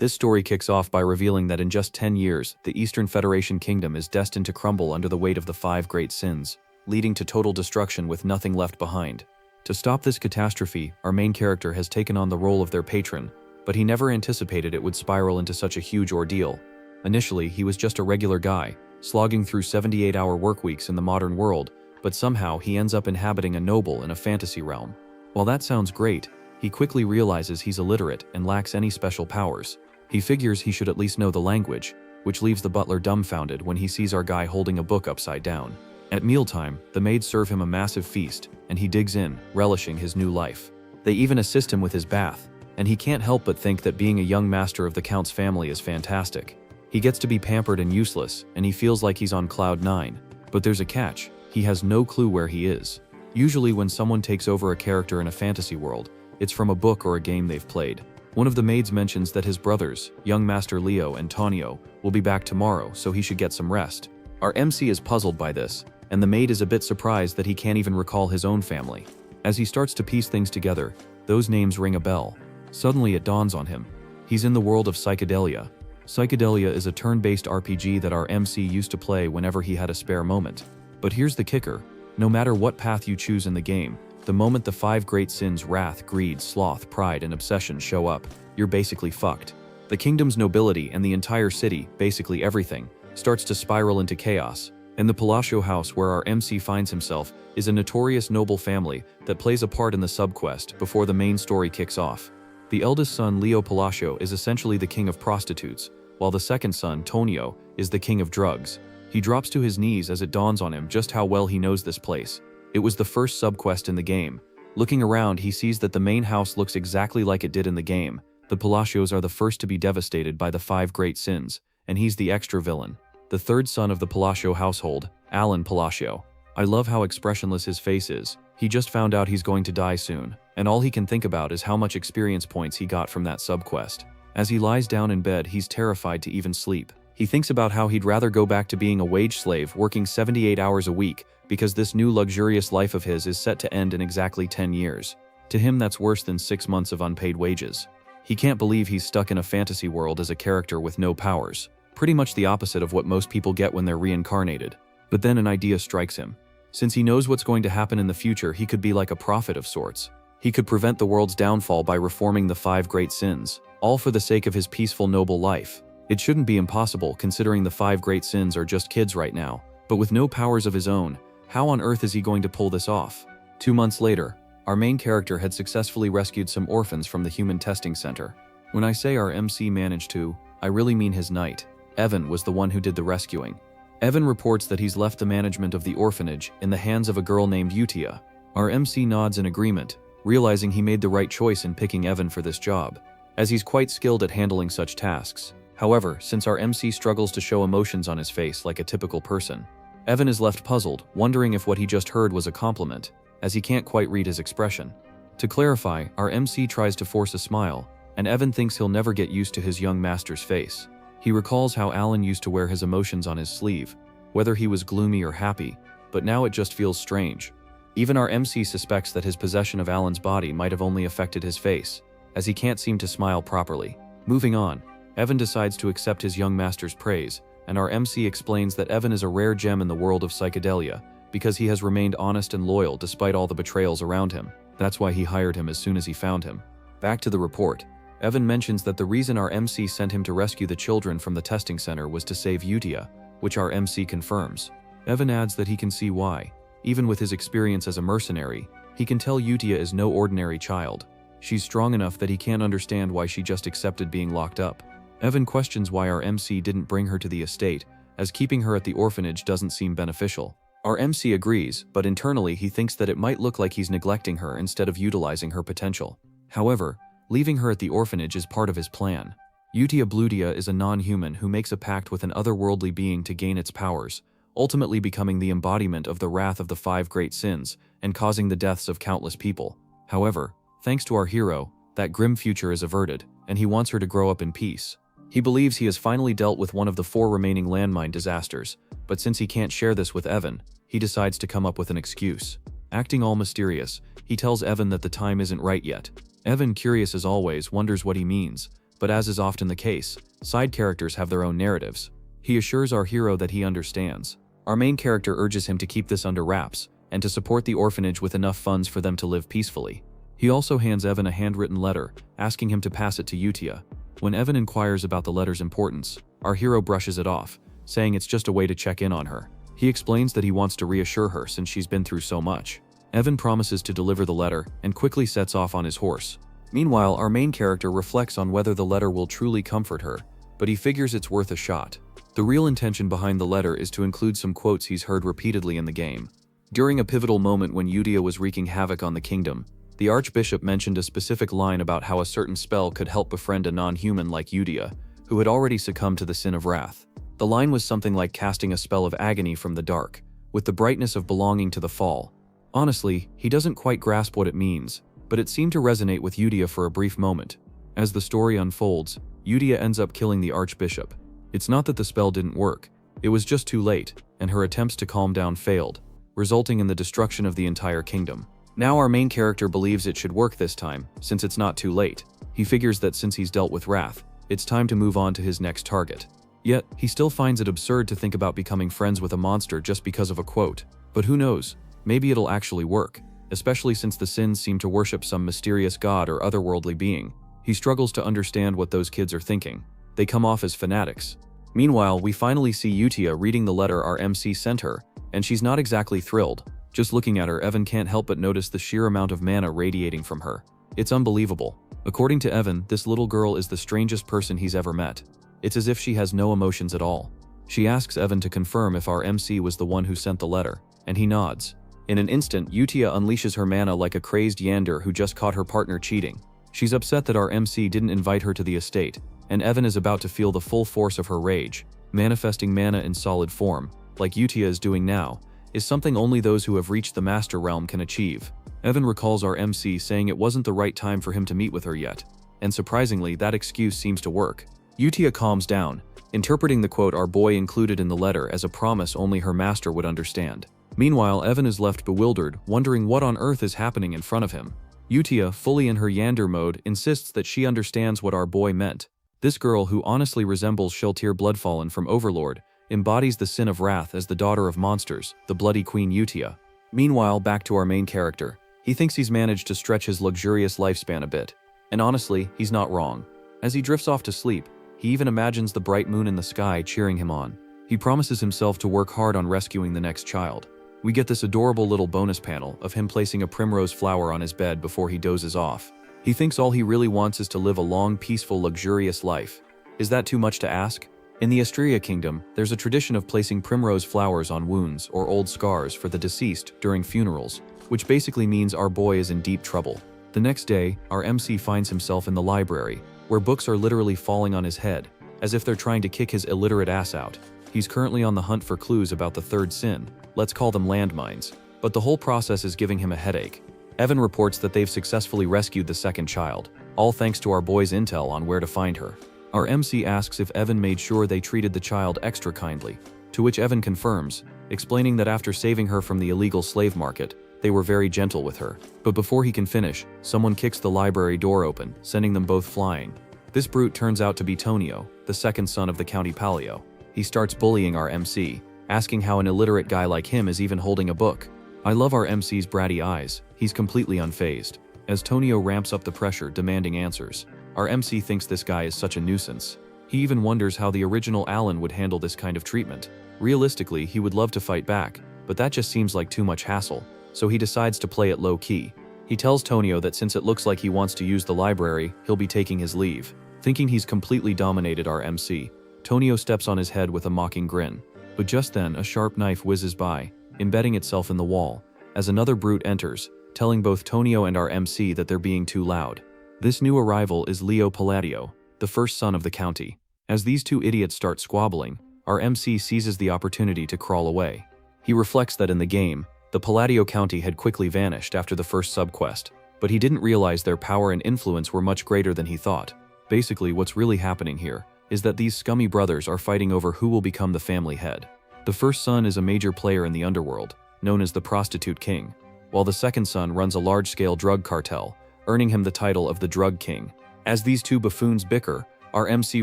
This story kicks off by revealing that in just 10 years, the Eastern Federation Kingdom is destined to crumble under the weight of the 5 great sins, leading to total destruction with nothing left behind. To stop this catastrophe, our main character has taken on the role of their patron, but he never anticipated it would spiral into such a huge ordeal. Initially, he was just a regular guy, slogging through 78-hour workweeks in the modern world, but somehow he ends up inhabiting a noble in a fantasy realm. While that sounds great, he quickly realizes he's illiterate and lacks any special powers. He figures he should at least know the language, which leaves the butler dumbfounded when he sees our guy holding a book upside down. At mealtime, the maids serve him a massive feast, and he digs in, relishing his new life. They even assist him with his bath, and he can't help but think that being a young master of the Count's family is fantastic. He gets to be pampered and useless, and he feels like he's on cloud 9. But there's a catch: he has no clue where he is. Usually when someone takes over a character in a fantasy world, it's from a book or a game they've played. One of the maids mentions that his brothers, young Master Leo and Tonio, will be back tomorrow, so he should get some rest. Our MC is puzzled by this, and the maid is a bit surprised that he can't even recall his own family. As he starts to piece things together, those names ring a bell. Suddenly it dawns on him. He's in the world of Psychedelia. Psychedelia is a turn-based RPG that our MC used to play whenever he had a spare moment. But here's the kicker: no matter what path you choose in the game, the moment the 5 great sins wrath, greed, sloth, pride, and obsession show up, you're basically fucked. The kingdom's nobility and the entire city, basically everything, starts to spiral into chaos. And the Palacio house where our MC finds himself is a notorious noble family that plays a part in the subquest before the main story kicks off. The eldest son, Leo Palacio, is essentially the king of prostitutes, while the second son, Tonio, is the king of drugs. He drops to his knees as it dawns on him just how well he knows this place. It was the first subquest in the game. Looking around, he sees that the main house looks exactly like it did in the game. The Palacios are the first to be devastated by the 5 great sins, and he's the extra villain. The third son of the Palacio household, Alan Palacio. I love how expressionless his face is. He just found out he's going to die soon, and all he can think about is how much experience points he got from that subquest. As he lies down in bed, he's terrified to even sleep. He thinks about how he'd rather go back to being a wage slave working 78 hours a week, because this new luxurious life of his is set to end in exactly 10 years. To him, that's worse than 6 months of unpaid wages. He can't believe he's stuck in a fantasy world as a character with no powers. Pretty much the opposite of what most people get when they're reincarnated. But then an idea strikes him. Since he knows what's going to happen in the future, he could be like a prophet of sorts. He could prevent the world's downfall by reforming the 5 great sins, all for the sake of his peaceful, noble life. It shouldn't be impossible, considering the 5 great sins are just kids right now. But with no powers of his own, how on earth is he going to pull this off? 2 months later, our main character had successfully rescued some orphans from the human testing center. When I say our MC managed to, I really mean his knight. Evan was the one who did the rescuing. Evan reports that he's left the management of the orphanage in the hands of a girl named Utia. Our MC nods in agreement, realizing he made the right choice in picking Evan for this job, as he's quite skilled at handling such tasks. However, since our MC struggles to show emotions on his face like a typical person, Evan is left puzzled, wondering if what he just heard was a compliment, as he can't quite read his expression. To clarify, our MC tries to force a smile, and Evan thinks he'll never get used to his young master's face. He recalls how Alan used to wear his emotions on his sleeve, whether he was gloomy or happy, but now it just feels strange. Even our MC suspects that his possession of Alan's body might have only affected his face, as he can't seem to smile properly. Moving on, Evan decides to accept his young master's praise, and our MC explains that Evan is a rare gem in the world of Psychedelia, because he has remained honest and loyal despite all the betrayals around him. That's why he hired him as soon as he found him. Back to the report. Evan mentions that the reason our MC sent him to rescue the children from the testing center was to save Utia, which our MC confirms. Evan adds that he can see why. Even with his experience as a mercenary, he can tell Utia is no ordinary child. She's strong enough that he can't understand why she just accepted being locked up. Evan questions why our MC didn't bring her to the estate, as keeping her at the orphanage doesn't seem beneficial. Our MC agrees, but internally he thinks that it might look like he's neglecting her instead of utilizing her potential. However, leaving her at the orphanage is part of his plan. Utia Blutia is a non-human who makes a pact with an otherworldly being to gain its powers, ultimately becoming the embodiment of the wrath of the 5 great sins and causing the deaths of countless people. However, thanks to our hero, that grim future is averted, and he wants her to grow up in peace. He believes he has finally dealt with one of the 4 remaining landmine disasters, but since he can't share this with Evan, he decides to come up with an excuse. Acting all mysterious, he tells Evan that the time isn't right yet. Evan, curious as always, wonders what he means, But as is often the case, side characters have their own narratives. He assures our hero that he understands. Our main character urges him to keep this under wraps, and to support the orphanage with enough funds for them to live peacefully. He also hands Evan a handwritten letter, asking him to pass it to Utia. When Evan inquires about the letter's importance, our hero brushes it off, saying it's just a way to check in on her. He explains that he wants to reassure her since she's been through so much. Evan promises to deliver the letter and quickly sets off on his horse. Meanwhile, our main character reflects on whether the letter will truly comfort her, but he figures it's worth a shot. The real intention behind the letter is to include some quotes he's heard repeatedly in the game. During a pivotal moment when Udia was wreaking havoc on the kingdom, the Archbishop mentioned a specific line about how a certain spell could help befriend a non-human like Udia, who had already succumbed to the sin of wrath. The line was something like casting a spell of agony from the dark, with the brightness of belonging to the fall. Honestly, he doesn't quite grasp what it means, but it seemed to resonate with Udia for a brief moment. As the story unfolds, Udia ends up killing the Archbishop. It's not that the spell didn't work, it was just too late, and her attempts to calm down failed, resulting in the destruction of the entire kingdom. Now our main character believes it should work this time, since it's not too late. He figures that since he's dealt with wrath, it's time to move on to his next target. Yet, he still finds it absurd to think about becoming friends with a monster just because of a quote. But who knows, maybe it'll actually work, especially since the Sins seem to worship some mysterious god or otherworldly being. He struggles to understand what those kids are thinking. They come off as fanatics. Meanwhile, we finally see Utia reading the letter our MC sent her, and she's not exactly thrilled. Just looking at her, Evan can't help but notice the sheer amount of mana radiating from her. It's unbelievable. According to Evan, this little girl is the strangest person he's ever met. It's as if she has no emotions at all. She asks Evan to confirm if our MC was the one who sent the letter, and he nods. In an instant, Utia unleashes her mana like a crazed Yander who just caught her partner cheating. She's upset that our MC didn't invite her to the estate, and Evan is about to feel the full force of her rage. Manifesting mana in solid form, like Utia is doing now, is something only those who have reached the Master Realm can achieve. Evan recalls our MC saying it wasn't the right time for him to meet with her yet, and surprisingly, that excuse seems to work. Utia calms down, interpreting the quote our boy included in the letter as a promise only her master would understand. Meanwhile, Evan is left bewildered, wondering what on earth is happening in front of him. Utia, fully in her Yander mode, insists that she understands what our boy meant. This girl, who honestly resembles Sheltir Bloodfallen from Overlord, embodies the sin of wrath as the daughter of monsters, the bloody Queen Utia. Meanwhile, back to our main character. He thinks he's managed to stretch his luxurious lifespan a bit. And honestly, he's not wrong. As he drifts off to sleep, he even imagines the bright moon in the sky cheering him on. He promises himself to work hard on rescuing the next child. We get this adorable little bonus panel of him placing a primrose flower on his bed before he dozes off. He thinks all he really wants is to live a long, peaceful, luxurious life. Is that too much to ask? In the Astria Kingdom, there's a tradition of placing primrose flowers on wounds or old scars for the deceased during funerals, which basically means our boy is in deep trouble. The next day, our MC finds himself in the library, where books are literally falling on his head, as if they're trying to kick his illiterate ass out. He's currently on the hunt for clues about the third sin, let's call them landmines, but the whole process is giving him a headache. Evan reports that they've successfully rescued the second child, all thanks to our boy's intel on where to find her. Our MC asks if Evan made sure they treated the child extra kindly, to which Evan confirms, explaining that after saving her from the illegal slave market, they were very gentle with her. But before he can finish, someone kicks the library door open, sending them both flying. This brute turns out to be Tonio, the second son of the County Palio. He starts bullying our MC, asking how an illiterate guy like him is even holding a book. I love our MC's bratty eyes. He's completely unfazed. As Tonio ramps up the pressure, demanding answers, our MC thinks this guy is such a nuisance. He even wonders how the original Alan would handle this kind of treatment. Realistically, he would love to fight back, but that just seems like too much hassle, so he decides to play it low-key. He tells Tonio that since it looks like he wants to use the library, he'll be taking his leave. Thinking he's completely dominated our MC, Tonio steps on his head with a mocking grin. But just then, a sharp knife whizzes by, embedding itself in the wall, as another brute enters, telling both Tonio and our MC that they're being too loud. This new arrival is Leo Palladio, the first son of the county. As these two idiots start squabbling, our MC seizes the opportunity to crawl away. He reflects that in the game, the Palladio County had quickly vanished after the first subquest, but he didn't realize their power and influence were much greater than he thought. Basically, what's really happening here is that these scummy brothers are fighting over who will become the family head. The first son is a major player in the underworld, known as the Prostitute King, while the second son runs a large-scale drug cartel, earning him the title of the Drug King. As these two buffoons bicker, our MC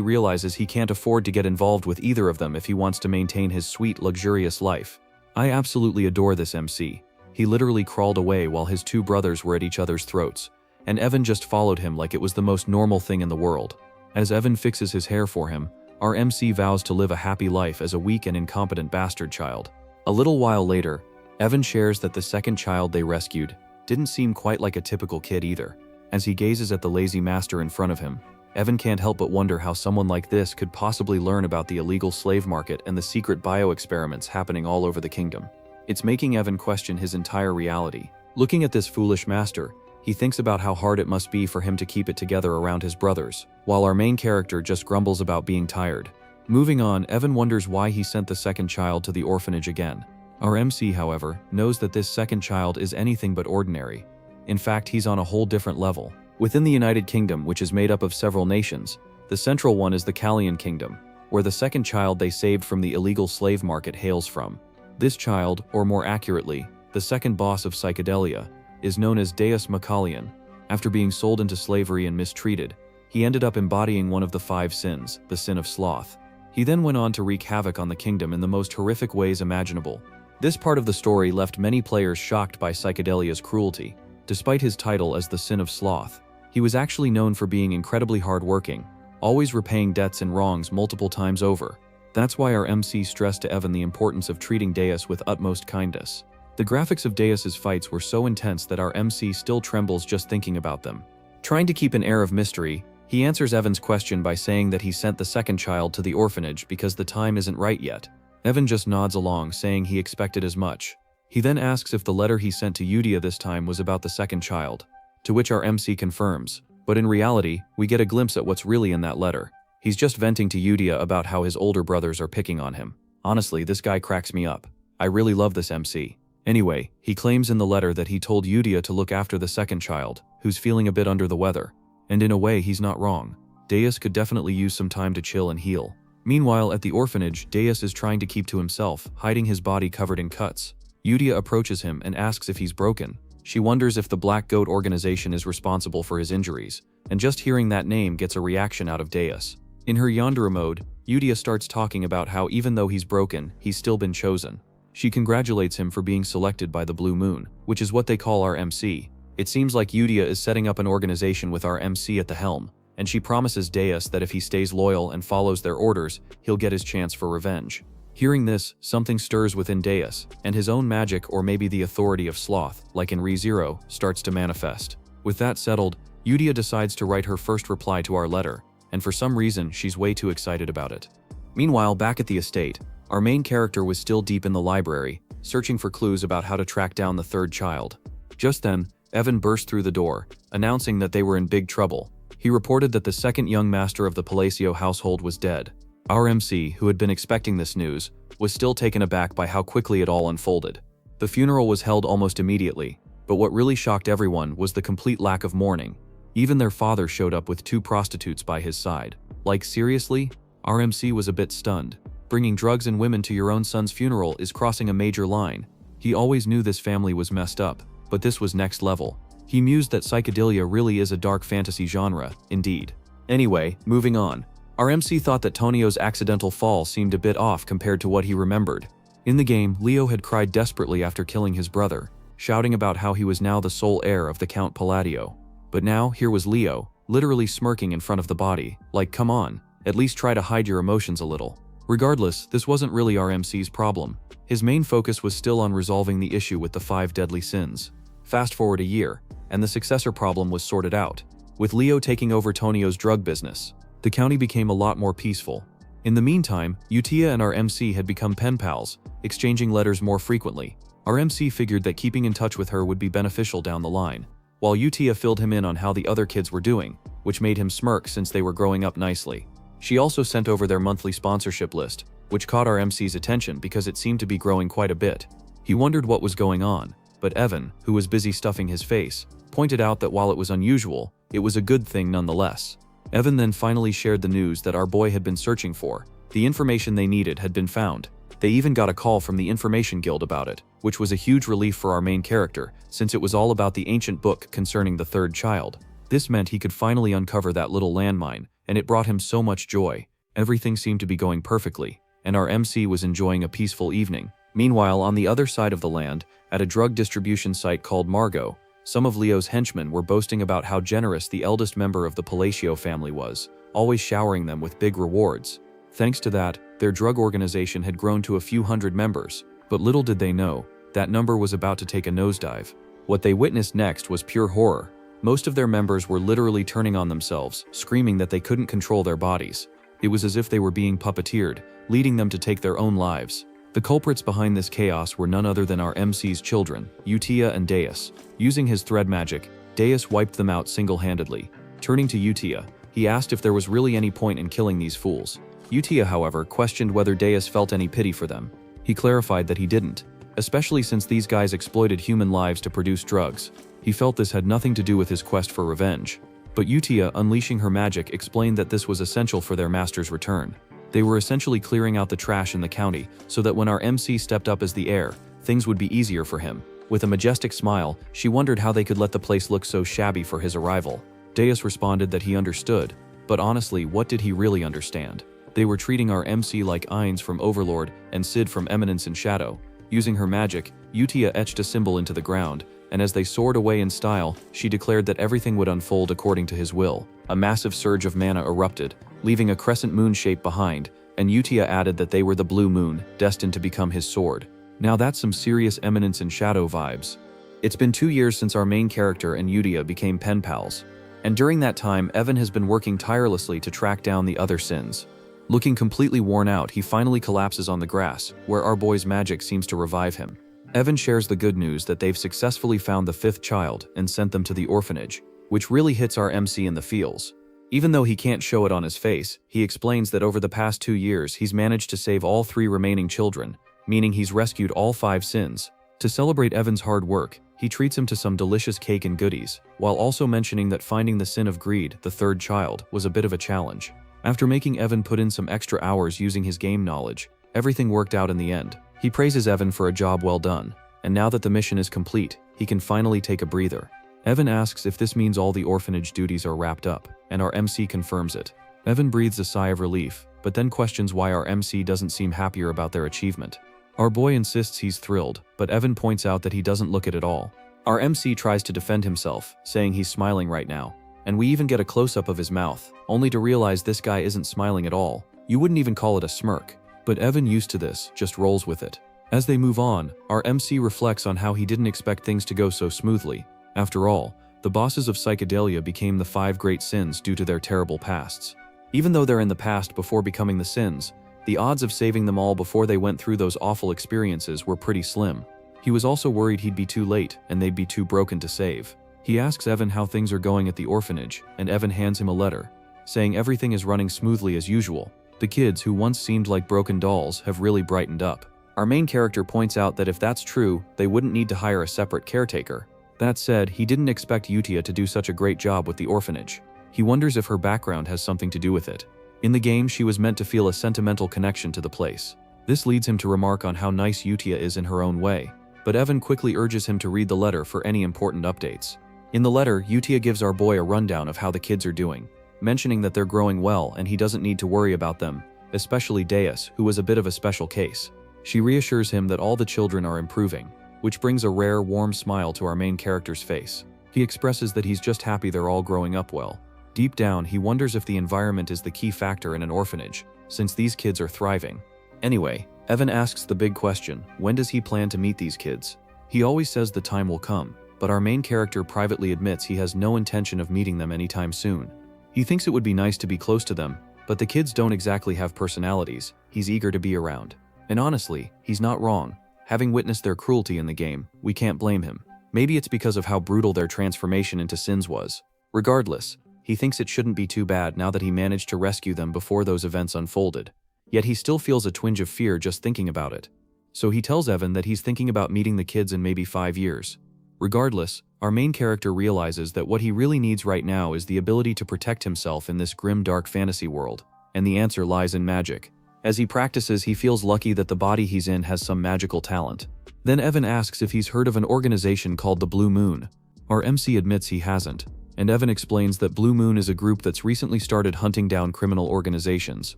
realizes he can't afford to get involved with either of them if he wants to maintain his sweet, luxurious life. I absolutely adore this MC. He literally crawled away while his two brothers were at each other's throats, and Evan just followed him like it was the most normal thing in the world. As Evan fixes his hair for him, our MC vows to live a happy life as a weak and incompetent bastard child. A little while later, Evan shares that the second child they rescued didn't seem quite like a typical kid either. As he gazes at the lazy master in front of him, Evan can't help but wonder how someone like this could possibly learn about the illegal slave market and the secret bio-experiments happening all over the kingdom. It's making Evan question his entire reality. Looking at this foolish master, he thinks about how hard it must be for him to keep it together around his brothers, while our main character just grumbles about being tired. Moving on, Evan wonders why he sent the second child to the orphanage again. Our MC, however, knows that this second child is anything but ordinary. In fact, he's on a whole different level. Within the United Kingdom, which is made up of several nations, the central one is the Kalian Kingdom, where the second child they saved from the illegal slave market hails from. This child, or more accurately, the second boss of psychedelia, is known as Deus Macalian. After being sold into slavery and mistreated, he ended up embodying one of the 5 sins, the sin of sloth. He then went on to wreak havoc on the kingdom in the most horrific ways imaginable. This part of the story left many players shocked by psychedelia's cruelty. Despite his title as the Sin of Sloth, he was actually known for being incredibly hardworking, always repaying debts and wrongs multiple times over. That's why our MC stressed to Evan the importance of treating Deus with utmost kindness. The graphics of Deus's fights were so intense that our MC still trembles just thinking about them. Trying to keep an air of mystery, he answers Evan's question by saying that he sent the second child to the orphanage because the time isn't right yet. Evan just nods along, saying he expected as much. He then asks if the letter he sent to Yudia this time was about the second child, to which our MC confirms. But in reality, we get a glimpse at what's really in that letter. He's just venting to Yudia about how his older brothers are picking on him. Honestly, this guy cracks me up. I really love this MC. Anyway, he claims in the letter that he told Yudia to look after the second child, who's feeling a bit under the weather. And in a way, he's not wrong. Deus could definitely use some time to chill and heal. Meanwhile, at the orphanage, Deus is trying to keep to himself, hiding his body covered in cuts. Yudia approaches him and asks if he's broken. She wonders if the Black Goat organization is responsible for his injuries, and just hearing that name gets a reaction out of Deus. In her Yandere mode, Yudia starts talking about how even though he's broken, he's still been chosen. She congratulates him for being selected by the Blue Moon, which is what they call our MC. It seems like Yudia is setting up an organization with our MC at the helm, and she promises Deus that if he stays loyal and follows their orders, he'll get his chance for revenge. Hearing this, something stirs within Deus, and his own magic, or maybe the authority of Sloth, like in ReZero, starts to manifest. With that settled, Yudia decides to write her first reply to our letter, and for some reason, she's way too excited about it. Meanwhile, back at the estate, our main character was still deep in the library, searching for clues about how to track down the third child. Just then, Evan burst through the door, announcing that they were in big trouble. He reported that the second young master of the Palacio household was dead. Our MC, who had been expecting this news, was still taken aback by how quickly it all unfolded. The funeral was held almost immediately, but what really shocked everyone was the complete lack of mourning. Even their father showed up with 2 prostitutes by his side. Like, seriously? Our MC was a bit stunned. Bringing drugs and women to your own son's funeral is crossing a major line. He always knew this family was messed up, but this was next level. He mused that psychedelia really is a dark fantasy genre, indeed. Anyway, moving on. Our MC thought that Tonio's accidental fall seemed a bit off compared to what he remembered. In the game, Leo had cried desperately after killing his brother, shouting about how he was now the sole heir of the Count Palladio. But now, here was Leo, literally smirking in front of the body, like, come on, at least try to hide your emotions a little. Regardless, this wasn't really our MC's problem. His main focus was still on resolving the issue with the 5 deadly sins. Fast forward a year, and the successor problem was sorted out. With Leo taking over Tonio's drug business, the county became a lot more peaceful. In the meantime, Utia and our MC had become pen pals, exchanging letters more frequently. Our MC figured that keeping in touch with her would be beneficial down the line, while Utia filled him in on how the other kids were doing, which made him smirk since they were growing up nicely. She also sent over their monthly sponsorship list, which caught our MC's attention because it seemed to be growing quite a bit. He wondered what was going on, but Evan, who was busy stuffing his face, pointed out that while it was unusual, it was a good thing nonetheless. Evan then finally shared the news that our boy had been searching for. The information they needed had been found. They even got a call from the Information Guild about it, which was a huge relief for our main character, since it was all about the ancient book concerning the third child. This meant he could finally uncover that little landmine, and it brought him so much joy. Everything seemed to be going perfectly, and our MC was enjoying a peaceful evening. Meanwhile, on the other side of the land, at a drug distribution site called Margot, some of Leo's henchmen were boasting about how generous the eldest member of the Palacio family was, always showering them with big rewards. Thanks to that, their drug organization had grown to a few hundred members, but little did they know, that number was about to take a nosedive. What they witnessed next was pure horror. Most of their members were literally turning on themselves, screaming that they couldn't control their bodies. It was as if they were being puppeteered, leading them to take their own lives. The culprits behind this chaos were none other than our MC's children, Utia and Deus. Using his thread magic, Deus wiped them out single-handedly. Turning to Utia, he asked if there was really any point in killing these fools. Utia, however, questioned whether Deus felt any pity for them. He clarified that he didn't, especially since these guys exploited human lives to produce drugs. He felt this had nothing to do with his quest for revenge. But Utia, unleashing her magic, explained that this was essential for their master's return. They were essentially clearing out the trash in the county, so that when our MC stepped up as the heir, things would be easier for him. With a majestic smile, she wondered how they could let the place look so shabby for his arrival. Deus responded that he understood, but honestly, what did he really understand? They were treating our MC like Ainz from Overlord and Sid from Eminence in Shadow. Using her magic, Utia etched a symbol into the ground, and as they soared away in style, she declared that everything would unfold according to his will. A massive surge of mana erupted, leaving a crescent moon shape behind, and Utia added that they were the blue moon, destined to become his sword. Now that's some serious Eminence in Shadow vibes. It's been 2 years since our main character and Utia became pen pals, and during that time, Evan has been working tirelessly to track down the other sins. Looking completely worn out, he finally collapses on the grass, where our boy's magic seems to revive him. Evan shares the good news that they've successfully found the 5th child and sent them to the orphanage, which really hits our MC in the feels. Even though he can't show it on his face, he explains that over the past 2 years he's managed to save all 3 remaining children, meaning he's rescued all 5 sins. To celebrate Evan's hard work, he treats him to some delicious cake and goodies, while also mentioning that finding the sin of greed, the 3rd child, was a bit of a challenge. After making Evan put in some extra hours using his game knowledge, everything worked out in the end. He praises Evan for a job well done, and now that the mission is complete, he can finally take a breather. Evan asks if this means all the orphanage duties are wrapped up, and our MC confirms it. Evan breathes a sigh of relief, but then questions why our MC doesn't seem happier about their achievement. Our boy insists he's thrilled, but Evan points out that he doesn't look it at all. Our MC tries to defend himself, saying he's smiling right now, and we even get a close-up of his mouth, only to realize this guy isn't smiling at all. You wouldn't even call it a smirk. But Evan, used to this, just rolls with it. As they move on, our MC reflects on how he didn't expect things to go so smoothly. After all, the bosses of Psychedelia became the 5 great sins due to their terrible pasts. Even though they're in the past before becoming the sins, the odds of saving them all before they went through those awful experiences were pretty slim. He was also worried he'd be too late and they'd be too broken to save. He asks Evan how things are going at the orphanage, and Evan hands him a letter, saying everything is running smoothly as usual. The kids, who once seemed like broken dolls, have really brightened up. Our main character points out that if that's true, they wouldn't need to hire a separate caretaker. That said, he didn't expect Utia to do such a great job with the orphanage. He wonders if her background has something to do with it. In the game, she was meant to feel a sentimental connection to the place. This leads him to remark on how nice Utia is in her own way, but Evan quickly urges him to read the letter for any important updates. In the letter, Utia gives our boy a rundown of how the kids are doing, mentioning that they're growing well and he doesn't need to worry about them, especially Deus, who was a bit of a special case. She reassures him that all the children are improving, which brings a rare, warm smile to our main character's face. He expresses that he's just happy they're all growing up well. Deep down, he wonders if the environment is the key factor in an orphanage, since these kids are thriving. Anyway, Evan asks the big question, when does he plan to meet these kids? He always says the time will come, but our main character privately admits he has no intention of meeting them anytime soon. He thinks it would be nice to be close to them, but the kids don't exactly have personalities he's eager to be around. And honestly, he's not wrong. Having witnessed their cruelty in the game, we can't blame him. Maybe it's because of how brutal their transformation into sins was. Regardless, he thinks it shouldn't be too bad now that he managed to rescue them before those events unfolded. Yet he still feels a twinge of fear just thinking about it. So he tells Evan that he's thinking about meeting the kids in maybe 5 years. Regardless, our main character realizes that what he really needs right now is the ability to protect himself in this grim, dark fantasy world, and the answer lies in magic. As he practices, he feels lucky that the body he's in has some magical talent. Then Evan asks if he's heard of an organization called the Blue Moon. Our MC admits he hasn't. and Evan explains that Blue Moon is a group that's recently started hunting down criminal organizations.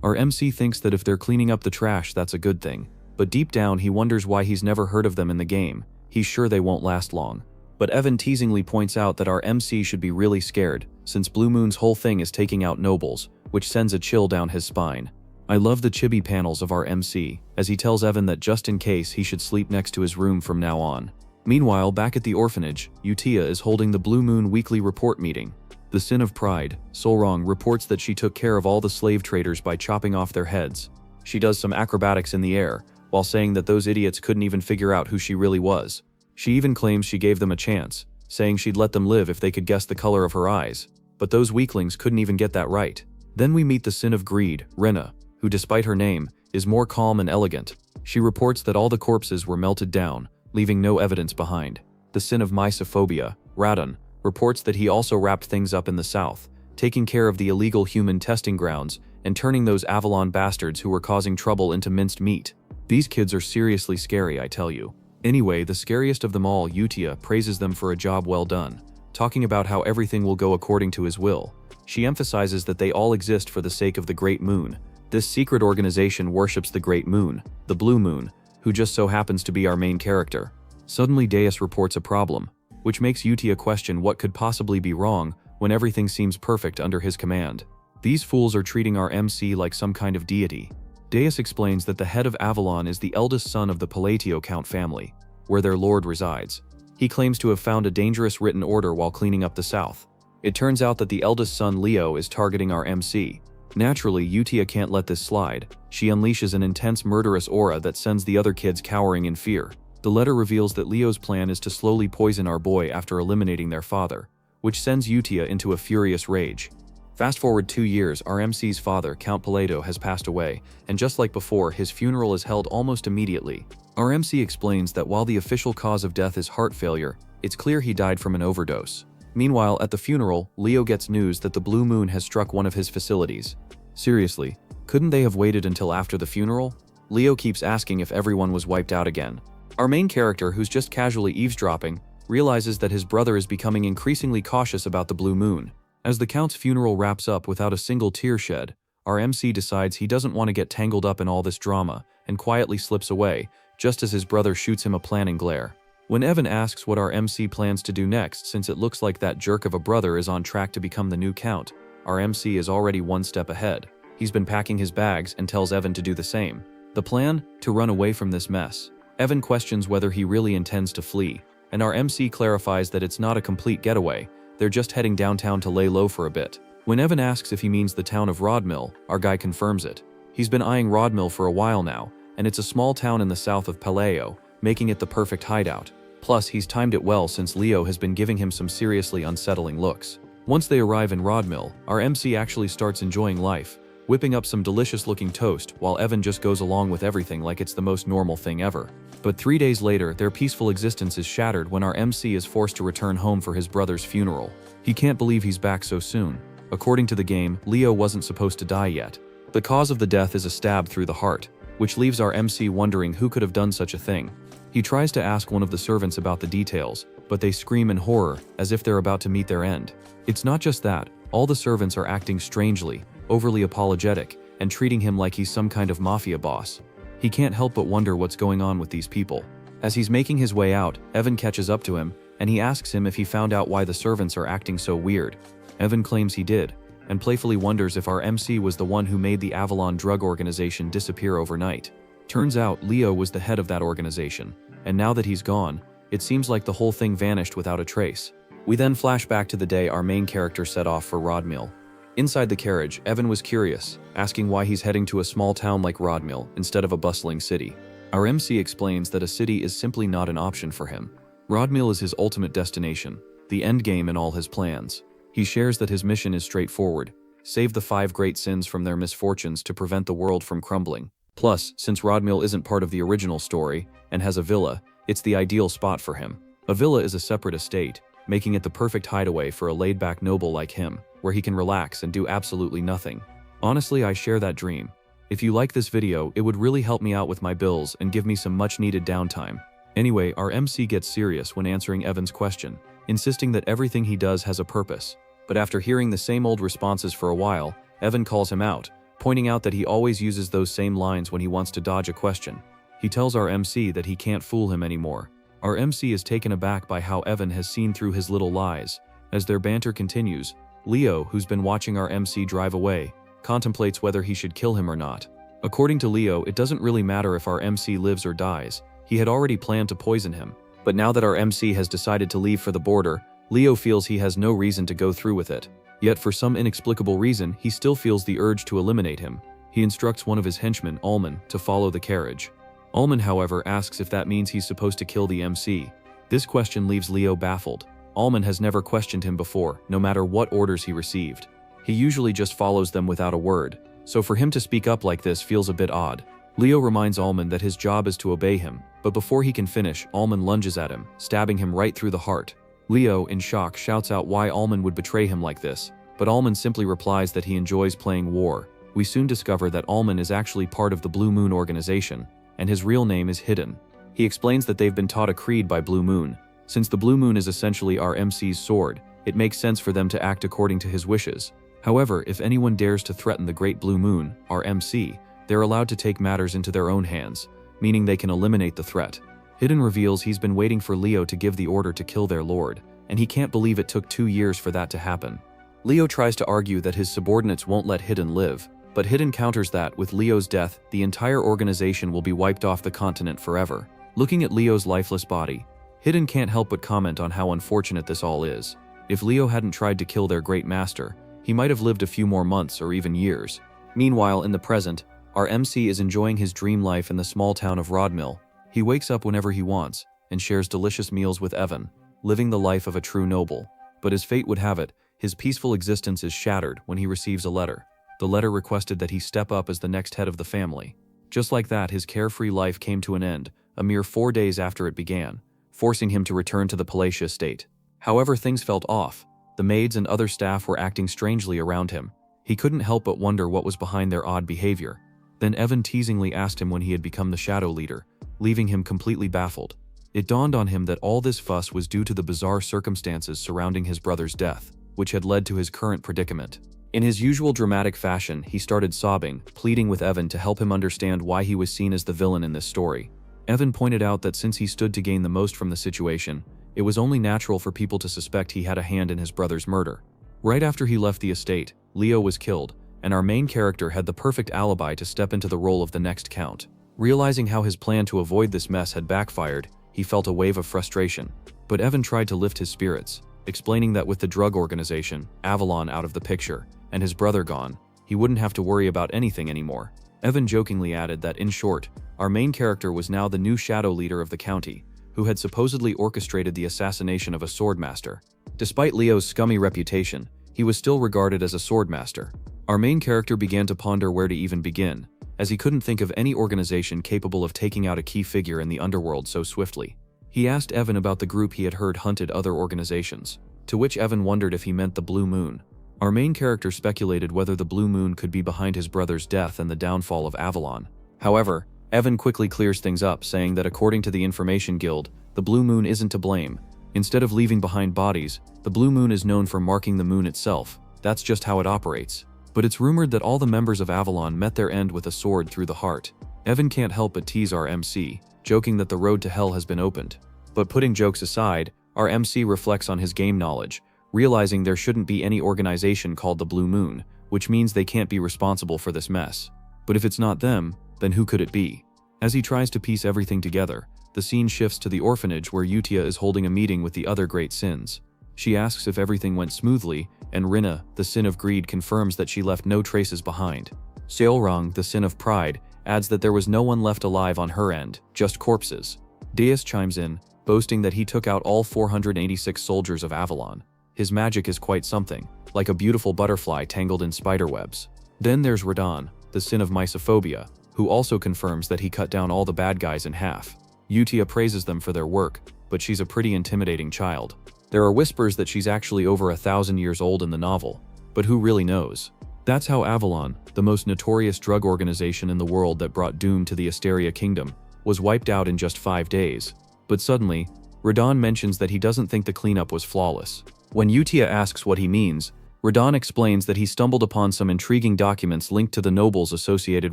Our MC thinks that if they're cleaning up the trash, that's a good thing, but deep down he wonders why he's never heard of them in the game. He's sure they won't last long. But Evan teasingly points out that our MC should be really scared, since Blue Moon's whole thing is taking out nobles, which sends a chill down his spine. I love the chibi panels of our MC, as he tells Evan that just in case he should sleep next to his room from now on. Meanwhile, back at the orphanage, Utia is holding the Blue Moon weekly report meeting. The Sin of Pride, Solrong, reports that she took care of all the slave traders by chopping off their heads. She does some acrobatics in the air, while saying that those idiots couldn't even figure out who she really was. She even claims she gave them a chance, saying she'd let them live if they could guess the color of her eyes. But those weaklings couldn't even get that right. Then we meet the Sin of Greed, Rena, who despite her name, is more calm and elegant. She reports that all the corpses were melted down, leaving no evidence behind. The Sin of Mysophobia, Radon, reports that he also wrapped things up in the south, taking care of the illegal human testing grounds and turning those Avalon bastards who were causing trouble into minced meat. These kids are seriously scary, I tell you. Anyway, the scariest of them all, Utia, praises them for a job well done, talking about how everything will go according to his will. She emphasizes that they all exist for the sake of the Great Moon. This secret organization worships the Great Moon, the Blue Moon, who just so happens to be our main character. Suddenly Deus reports a problem, which makes Utia question what could possibly be wrong when everything seems perfect under his command. These fools are treating our MC like some kind of deity. Deus explains that the head of Avalon is the eldest son of the Palatio Count family, where their lord resides. He claims to have found a dangerous written order while cleaning up the south. It turns out that the eldest son, Leo, is targeting our MC. Naturally, Utia can't let this slide. She unleashes an intense murderous aura that sends the other kids cowering in fear. The letter reveals that Leo's plan is to slowly poison our boy after eliminating their father, which sends Utia into a furious rage. Fast forward 2 years, our MC's father, Count Palato, has passed away, and just like before, his funeral is held almost immediately. Our MC explains that while the official cause of death is heart failure, it's clear he died from an overdose. Meanwhile, at the funeral, Leo gets news that the Blue Moon has struck one of his facilities. Seriously, couldn't they have waited until after the funeral? Leo keeps asking if everyone was wiped out again. Our main character, who's just casually eavesdropping, realizes that his brother is becoming increasingly cautious about the Blue Moon. As the Count's funeral wraps up without a single tear shed, our MC decides he doesn't want to get tangled up in all this drama and quietly slips away, just as his brother shoots him a planning glare. When Evan asks what our MC plans to do next, since it looks like that jerk of a brother is on track to become the new Count, our MC is already one step ahead. He's been packing his bags and tells Evan to do the same. The plan? To run away from this mess. Evan questions whether he really intends to flee, and our MC clarifies that it's not a complete getaway. They're just heading downtown to lay low for a bit. When Evan asks if he means the town of Rodmill, our guy confirms it. He's been eyeing Rodmill for a while now, and it's a small town in the south of Paleo, making it the perfect hideout. Plus, he's timed it well since Leo has been giving him some seriously unsettling looks. Once they arrive in Rodmill, our MC actually starts enjoying life, whipping up some delicious-looking toast while Evan just goes along with everything like it's the most normal thing ever. But 3 days later, their peaceful existence is shattered when our MC is forced to return home for his brother's funeral. He can't believe he's back so soon. According to the game, Leo wasn't supposed to die yet. The cause of the death is a stab through the heart, which leaves our MC wondering who could have done such a thing. He tries to ask one of the servants about the details, but they scream in horror, as if they're about to meet their end. It's not just that, all the servants are acting strangely, overly apologetic, and treating him like he's some kind of mafia boss. He can't help but wonder what's going on with these people. As he's making his way out, Evan catches up to him, and he asks him if he found out why the servants are acting so weird. Evan claims he did, and playfully wonders if our MC was the one who made the Avalon drug organization disappear overnight. Turns out Leo was the head of that organization, and now that he's gone, it seems like the whole thing vanished without a trace. We then flash back to the day our main character set off for Rodmill. Inside the carriage, Evan was curious, asking why he's heading to a small town like Rodmill instead of a bustling city. Our MC explains that a city is simply not an option for him. Rodmill is his ultimate destination, the endgame in all his plans. He shares that his mission is straightforward: save the 5 great sins from their misfortunes to prevent the world from crumbling. Plus, since Rodmill isn't part of the original story and has a villa, it's the ideal spot for him. A villa is a separate estate, making it the perfect hideaway for a laid-back noble like him, where he can relax and do absolutely nothing. Honestly, I share that dream. If you like this video, it would really help me out with my bills and give me some much-needed downtime. Anyway, our MC gets serious when answering Evan's question. insisting that everything he does has a purpose. But after hearing the same old responses for a while, Evan calls him out, pointing out that he always uses those same lines when he wants to dodge a question. He tells our MC that he can't fool him anymore. Our MC is taken aback by how Evan has seen through his little lies. As their banter continues, Leo, who's been watching our MC drive away, contemplates whether he should kill him or not. According to Leo, it doesn't really matter if our MC lives or dies. He had already planned to poison him. But now that our MC has decided to leave for the border, Leo feels he has no reason to go through with it. Yet for some inexplicable reason, he still feels the urge to eliminate him. He instructs one of his henchmen, Ullman, to follow the carriage. Ullman, however, asks if that means he's supposed to kill the MC. This question leaves Leo baffled. Ullman has never questioned him before, no matter what orders he received. He usually just follows them without a word, so for him to speak up like this feels a bit odd. Leo reminds Ullman that his job is to obey him, but before he can finish, Ullman lunges at him, stabbing him right through the heart. Leo, in shock, shouts out why Ullman would betray him like this, but Ullman simply replies that he enjoys playing war. We soon discover that Ullman is actually part of the Blue Moon organization, and his real name is Hidden. He explains that they've been taught a creed by Blue Moon. Since the Blue Moon is essentially our MC's sword, it makes sense for them to act according to his wishes. However, if anyone dares to threaten the Great Blue Moon, our MC, they're allowed to take matters into their own hands, meaning they can eliminate the threat. Hidden reveals he's been waiting for Leo to give the order to kill their lord, and he can't believe it took 2 years for that to happen. Leo tries to argue that his subordinates won't let Hidden live, but Hidden counters that with Leo's death, the entire organization will be wiped off the continent forever. Looking at Leo's lifeless body, Hidden can't help but comment on how unfortunate this all is. If Leo hadn't tried to kill their great master, he might have lived a few more months or even years. Meanwhile, in the present, our MC is enjoying his dream life in the small town of Rodmill. He wakes up whenever he wants and shares delicious meals with Evan, living the life of a true noble. But as fate would have it, his peaceful existence is shattered when he receives a letter. The letter requested that he step up as the next head of the family. Just like that, his carefree life came to an end, a mere 4 days after it began, forcing him to return to the palatial estate. However, things felt off. The maids and other staff were acting strangely around him. He couldn't help but wonder what was behind their odd behavior. Then Evan teasingly asked him when he had become the shadow leader, leaving him completely baffled. It dawned on him that all this fuss was due to the bizarre circumstances surrounding his brother's death, which had led to his current predicament. In his usual dramatic fashion, he started sobbing, pleading with Evan to help him understand why he was seen as the villain in this story. Evan pointed out that since he stood to gain the most from the situation, it was only natural for people to suspect he had a hand in his brother's murder. Right after he left the estate, Leo was killed, and our main character had the perfect alibi to step into the role of the next count. Realizing how his plan to avoid this mess had backfired, he felt a wave of frustration. But Evan tried to lift his spirits, explaining that with the drug organization, Avalon, out of the picture, and his brother gone, he wouldn't have to worry about anything anymore. Evan jokingly added that, in short, our main character was now the new shadow leader of the county, who had supposedly orchestrated the assassination of a swordmaster. Despite Leo's scummy reputation, he was still regarded as a swordmaster. Our main character began to ponder where to even begin, as he couldn't think of any organization capable of taking out a key figure in the underworld so swiftly. He asked Evan about the group he had heard hunted other organizations, to which Evan wondered if he meant the Blue Moon. Our main character speculated whether the Blue Moon could be behind his brother's death and the downfall of Avalon. However, Evan quickly clears things up, saying that according to the Information Guild, the Blue Moon isn't to blame. Instead of leaving behind bodies, the Blue Moon is known for marking the moon itself. That's just how it operates. But it's rumored that all the members of Avalon met their end with a sword through the heart. Evan can't help but tease our MC, joking that the road to hell has been opened. But putting jokes aside, our MC reflects on his game knowledge, realizing there shouldn't be any organization called the Blue Moon, which means they can't be responsible for this mess. But if it's not them, then who could it be? As he tries to piece everything together, the scene shifts to the orphanage where Utia is holding a meeting with the other great sins. She asks if everything went smoothly, and Rinna, the sin of greed, confirms that she left no traces behind. Seolrang, the sin of pride, adds that there was no one left alive on her end, just corpses. Deus chimes in, boasting that he took out all 486 soldiers of Avalon. His magic is quite something, like a beautiful butterfly tangled in spiderwebs. Then there's Radon, the sin of mysophobia, who also confirms that he cut down all the bad guys in half. Utia praises them for their work, but she's a pretty intimidating child. There are whispers that she's actually over 1,000 years old in the novel, but who really knows? That's how Avalon, the most notorious drug organization in the world that brought doom to the Asteria Kingdom, was wiped out in just 5 days. But suddenly, Radon mentions that he doesn't think the cleanup was flawless. When Utia asks what he means, Radon explains that he stumbled upon some intriguing documents linked to the nobles associated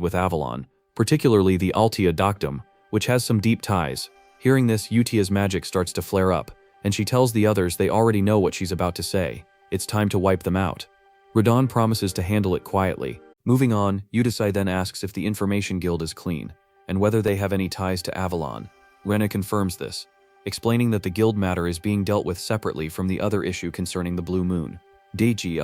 with Avalon, particularly the Altia Doctum, which has some deep ties. Hearing this, Utia's magic starts to flare up, and she tells the others they already know what she's about to say. It's time to wipe them out. Radon promises to handle it quietly. Moving on, Utisai then asks if the Information Guild is clean, and whether they have any ties to Avalon. Rena confirms this, explaining that the guild matter is being dealt with separately from the other issue concerning the Blue Moon. Deji,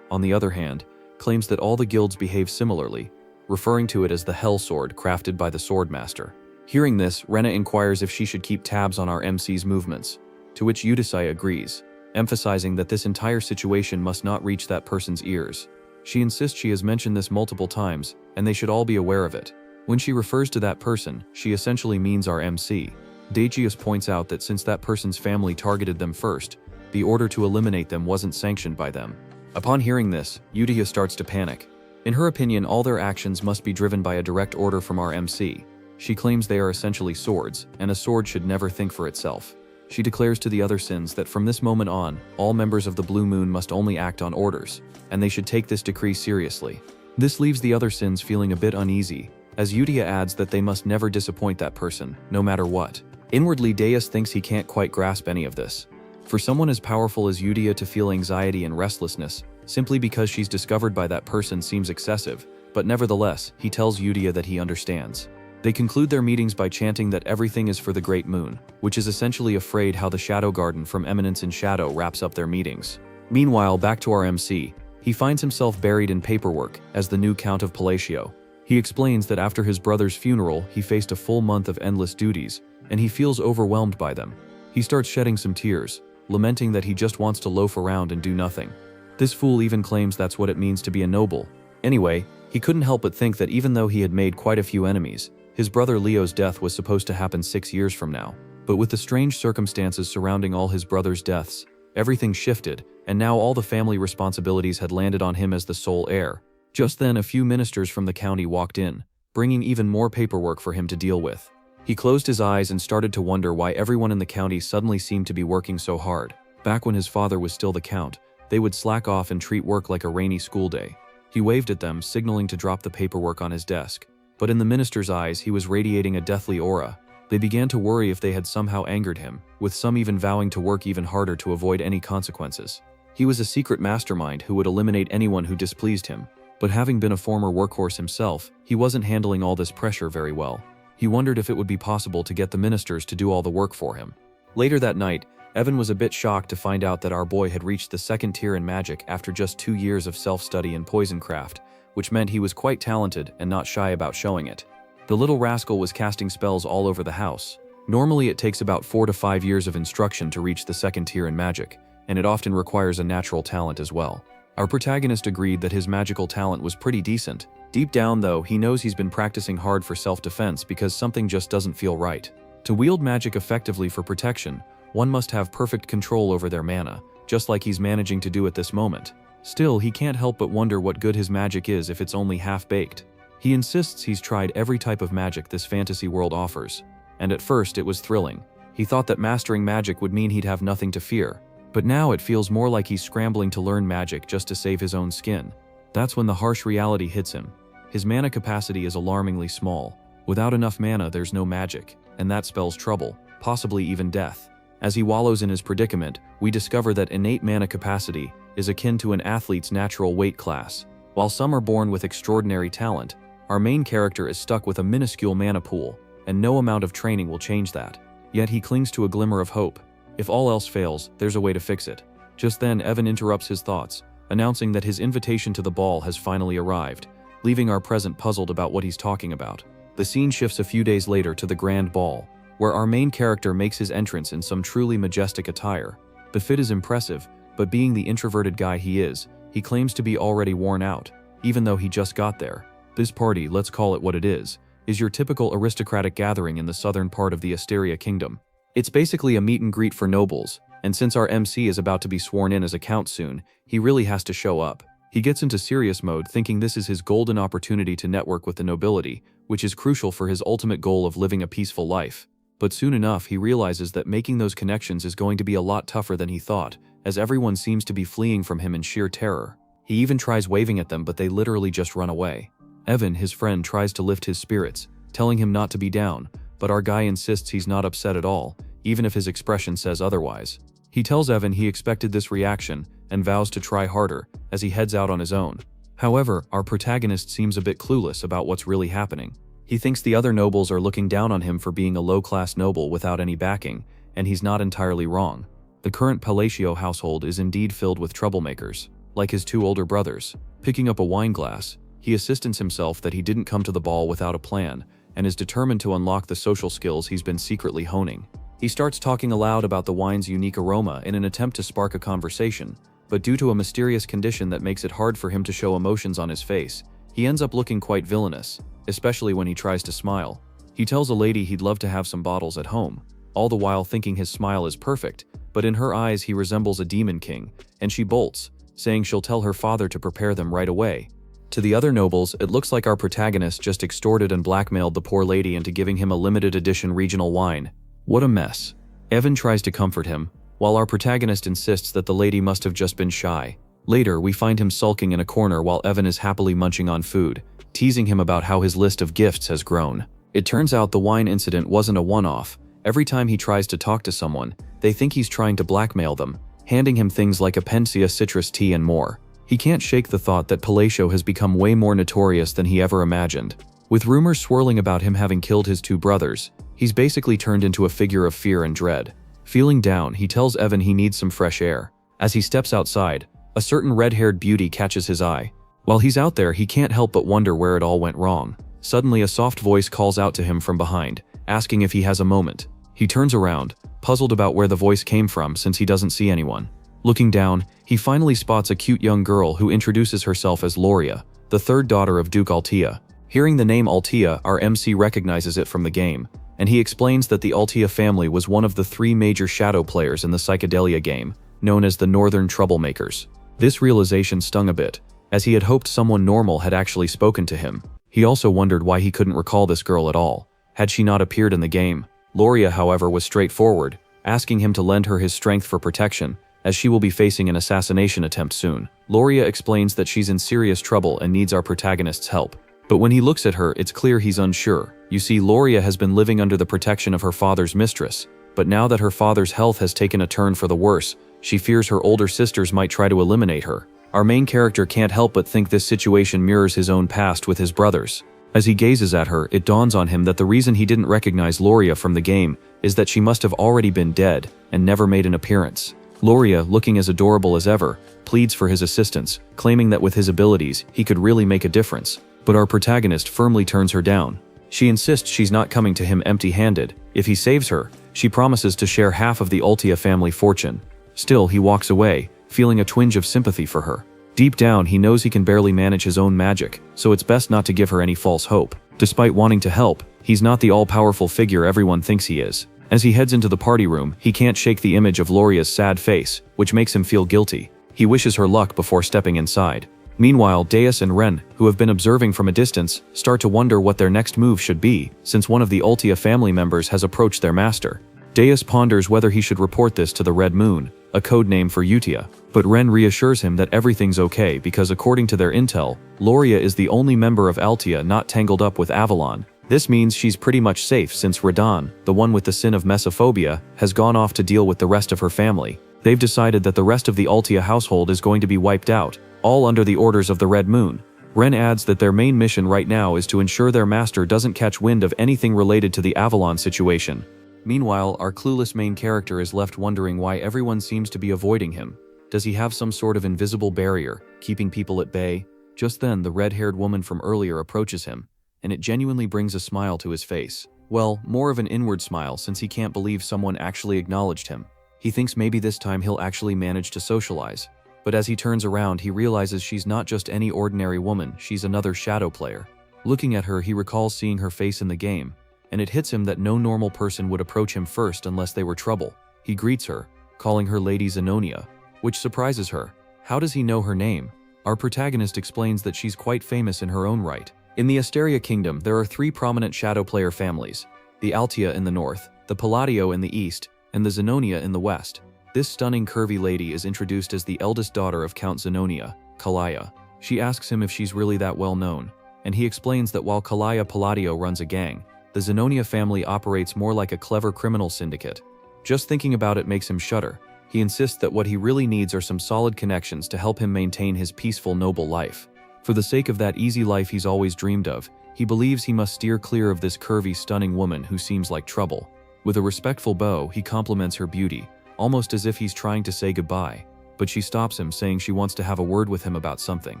on the other hand, claims that all the guilds behave similarly, referring to it as the Hell Sword crafted by the Swordmaster. Hearing this, Rena inquires if she should keep tabs on our MC's movements, to which Utisai agrees, emphasizing that this entire situation must not reach that person's ears. She insists she has mentioned this multiple times, and they should all be aware of it. When she refers to that person, she essentially means our MC. Daegius points out that since that person's family targeted them first, the order to eliminate them wasn't sanctioned by them. Upon hearing this, Utia starts to panic. In her opinion, all their actions must be driven by a direct order from our MC. She claims they are essentially swords, and a sword should never think for itself. She declares to the other Sins that from this moment on, all members of the Blue Moon must only act on orders, and they should take this decree seriously. This leaves the other Sins feeling a bit uneasy, as Utia adds that they must never disappoint that person, no matter what. Inwardly, Deus thinks he can't quite grasp any of this. For someone as powerful as Utia to feel anxiety and restlessness, simply because she's discovered by that person seems excessive, but nevertheless, he tells Utia that he understands. They conclude their meetings by chanting that everything is for the Great Moon, which is essentially afraid how the Shadow Garden from Eminence in Shadow wraps up their meetings. Meanwhile, back to our MC, he finds himself buried in paperwork as the new Count of Palatio. He explains that after his brother's funeral, he faced a full month of endless duties, and he feels overwhelmed by them. He starts shedding some tears, lamenting that he just wants to loaf around and do nothing. This fool even claims that's what it means to be a noble. Anyway, he couldn't help but think that even though he had made quite a few enemies, his brother Leo's death was supposed to happen 6 years from now. But with the strange circumstances surrounding all his brother's deaths, everything shifted, and now all the family responsibilities had landed on him as the sole heir. Just then, a few ministers from the county walked in, bringing even more paperwork for him to deal with. He closed his eyes and started to wonder why everyone in the county suddenly seemed to be working so hard. Back when his father was still the count, they would slack off and treat work like a rainy school day. He waved at them, signaling to drop the paperwork on his desk. But in the minister's eyes, he was radiating a deathly aura. They began to worry if they had somehow angered him, with some even vowing to work even harder to avoid any consequences. He was a secret mastermind who would eliminate anyone who displeased him. But having been a former workhorse himself, he wasn't handling all this pressure very well. He wondered if it would be possible to get the ministers to do all the work for him. Later that night, Evan was a bit shocked to find out that our boy had reached the 2nd tier in magic after just 2 years of self-study in poisoncraft, which meant he was quite talented and not shy about showing it. The little rascal was casting spells all over the house. Normally it takes about 4 to 5 years of instruction to reach the 2nd tier in magic, and it often requires a natural talent as well. Our protagonist agreed that his magical talent was pretty decent. Deep down though, he knows he's been practicing hard for self-defense because something just doesn't feel right. To wield magic effectively for protection, one must have perfect control over their mana, just like he's managing to do at this moment. Still, he can't help but wonder what good his magic is if it's only half-baked. He insists he's tried every type of magic this fantasy world offers, and at first it was thrilling. He thought that mastering magic would mean he'd have nothing to fear, but now it feels more like he's scrambling to learn magic just to save his own skin. That's when the harsh reality hits him. His mana capacity is alarmingly small. Without enough mana, there's no magic, and that spells trouble, possibly even death. As he wallows in his predicament, we discover that innate mana capacity is akin to an athlete's natural weight class. While some are born with extraordinary talent, our main character is stuck with a minuscule mana pool, and no amount of training will change that. Yet he clings to a glimmer of hope. If all else fails, there's a way to fix it. Just then, Evan interrupts his thoughts, announcing that his invitation to the ball has finally arrived, leaving our present puzzled about what he's talking about. The scene shifts a few days later to the grand ball, where our main character makes his entrance in some truly majestic attire. The fit is impressive, but being the introverted guy he is, he claims to be already worn out, even though he just got there. This party, let's call it what it is your typical aristocratic gathering in the southern part of the Asteria Kingdom. It's basically a meet and greet for nobles, and since our MC is about to be sworn in as a count soon, he really has to show up. He gets into serious mode, thinking this is his golden opportunity to network with the nobility, which is crucial for his ultimate goal of living a peaceful life. But soon enough, he realizes that making those connections is going to be a lot tougher than he thought, as everyone seems to be fleeing from him in sheer terror. He even tries waving at them, but they literally just run away. Evan, his friend, tries to lift his spirits, telling him not to be down, but our guy insists he's not upset at all, even if his expression says otherwise. He tells Evan he expected this reaction and vows to try harder as he heads out on his own. However, our protagonist seems a bit clueless about what's really happening. He thinks the other nobles are looking down on him for being a low-class noble without any backing, and he's not entirely wrong. The current Palacio household is indeed filled with troublemakers, like his two older brothers. Picking up a wine glass, he assistants himself that he didn't come to the ball without a plan, and is determined to unlock the social skills he's been secretly honing. He starts talking aloud about the wine's unique aroma in an attempt to spark a conversation, but due to a mysterious condition that makes it hard for him to show emotions on his face, he ends up looking quite villainous, especially when he tries to smile. He tells a lady he'd love to have some bottles at home, all the while thinking his smile is perfect, but in her eyes he resembles a demon king, and she bolts, saying she'll tell her father to prepare them right away. To the other nobles, it looks like our protagonist just extorted and blackmailed the poor lady into giving him a limited edition regional wine. What a mess. Evan tries to comfort him, while our protagonist insists that the lady must have just been shy. Later, we find him sulking in a corner while Evan is happily munching on food, teasing him about how his list of gifts has grown. It turns out the wine incident wasn't a one-off. Every time he tries to talk to someone, they think he's trying to blackmail them, handing him things like a Pensia citrus tea and more. He can't shake the thought that Palacio has become way more notorious than he ever imagined. With rumors swirling about him having killed his two brothers, he's basically turned into a figure of fear and dread. Feeling down, he tells Evan he needs some fresh air. As he steps outside, a certain red-haired beauty catches his eye. While he's out there, he can't help but wonder where it all went wrong. Suddenly, a soft voice calls out to him from behind, asking if he has a moment. He turns around, puzzled about where the voice came from since he doesn't see anyone. Looking down, he finally spots a cute young girl who introduces herself as Loria, the third daughter of Duke Altea. Hearing the name Altea, our MC recognizes it from the game, and he explains that the Altea family was one of the three major shadow players in the Psychedelia game, known as the Northern Troublemakers. This realization stung a bit, as he had hoped someone normal had actually spoken to him. He also wondered why he couldn't recall this girl at all. Had she not appeared in the game? Loria, however, was straightforward, asking him to lend her his strength for protection, as she will be facing an assassination attempt soon. Loria explains that she's in serious trouble and needs our protagonist's help. But when he looks at her, it's clear he's unsure. You see, Loria has been living under the protection of her father's mistress, but now that her father's health has taken a turn for the worse, she fears her older sisters might try to eliminate her. Our main character can't help but think this situation mirrors his own past with his brothers. As he gazes at her, it dawns on him that the reason he didn't recognize Loria from the game is that she must have already been dead and never made an appearance. Loria, looking as adorable as ever, pleads for his assistance, claiming that with his abilities, he could really make a difference. But our protagonist firmly turns her down. She insists she's not coming to him empty-handed. If he saves her, she promises to share half of the Altea family fortune. Still, he walks away, feeling a twinge of sympathy for her. Deep down, he knows he can barely manage his own magic, so it's best not to give her any false hope. Despite wanting to help, he's not the all-powerful figure everyone thinks he is. As he heads into the party room, he can't shake the image of Loria's sad face, which makes him feel guilty. He wishes her luck before stepping inside. Meanwhile, Deus and Ren, who have been observing from a distance, start to wonder what their next move should be, since one of the Altea family members has approached their master. Deus ponders whether he should report this to the Red Moon, a code name for Utia, but Ren reassures him that everything's okay because according to their intel, Loria is the only member of Altea not tangled up with Avalon. This means she's pretty much safe since Radon, the one with the sin of mesophobia, has gone off to deal with the rest of her family. They've decided that the rest of the Altea household is going to be wiped out, all under the orders of the Red Moon. Ren adds that their main mission right now is to ensure their master doesn't catch wind of anything related to the Avalon situation. Meanwhile, our clueless main character is left wondering why everyone seems to be avoiding him. Does he have some sort of invisible barrier, keeping people at bay? Just then, the red-haired woman from earlier approaches him, and it genuinely brings a smile to his face. Well, more of an inward smile since he can't believe someone actually acknowledged him. He thinks maybe this time he'll actually manage to socialize. But as he turns around, he realizes she's not just any ordinary woman, she's another shadow player. Looking at her, he recalls seeing her face in the game, and it hits him that no normal person would approach him first unless they were trouble. He greets her, calling her Lady Zenonia, which surprises her. How does he know her name? Our protagonist explains that she's quite famous in her own right. In the Asteria Kingdom, there are three prominent shadow player families: the Altea in the north, the Palladio in the east, and the Zenonia in the west. This stunning curvy lady is introduced as the eldest daughter of Count Zenonia, Kalaya. She asks him if she's really that well known, and he explains that while Kalaya Palladio runs a gang, the Zenonia family operates more like a clever criminal syndicate. Just thinking about it makes him shudder. He insists that what he really needs are some solid connections to help him maintain his peaceful, noble life. For the sake of that easy life he's always dreamed of, he believes he must steer clear of this curvy, stunning woman who seems like trouble. With a respectful bow, he compliments her beauty, almost as if he's trying to say goodbye, but she stops him, saying she wants to have a word with him about something.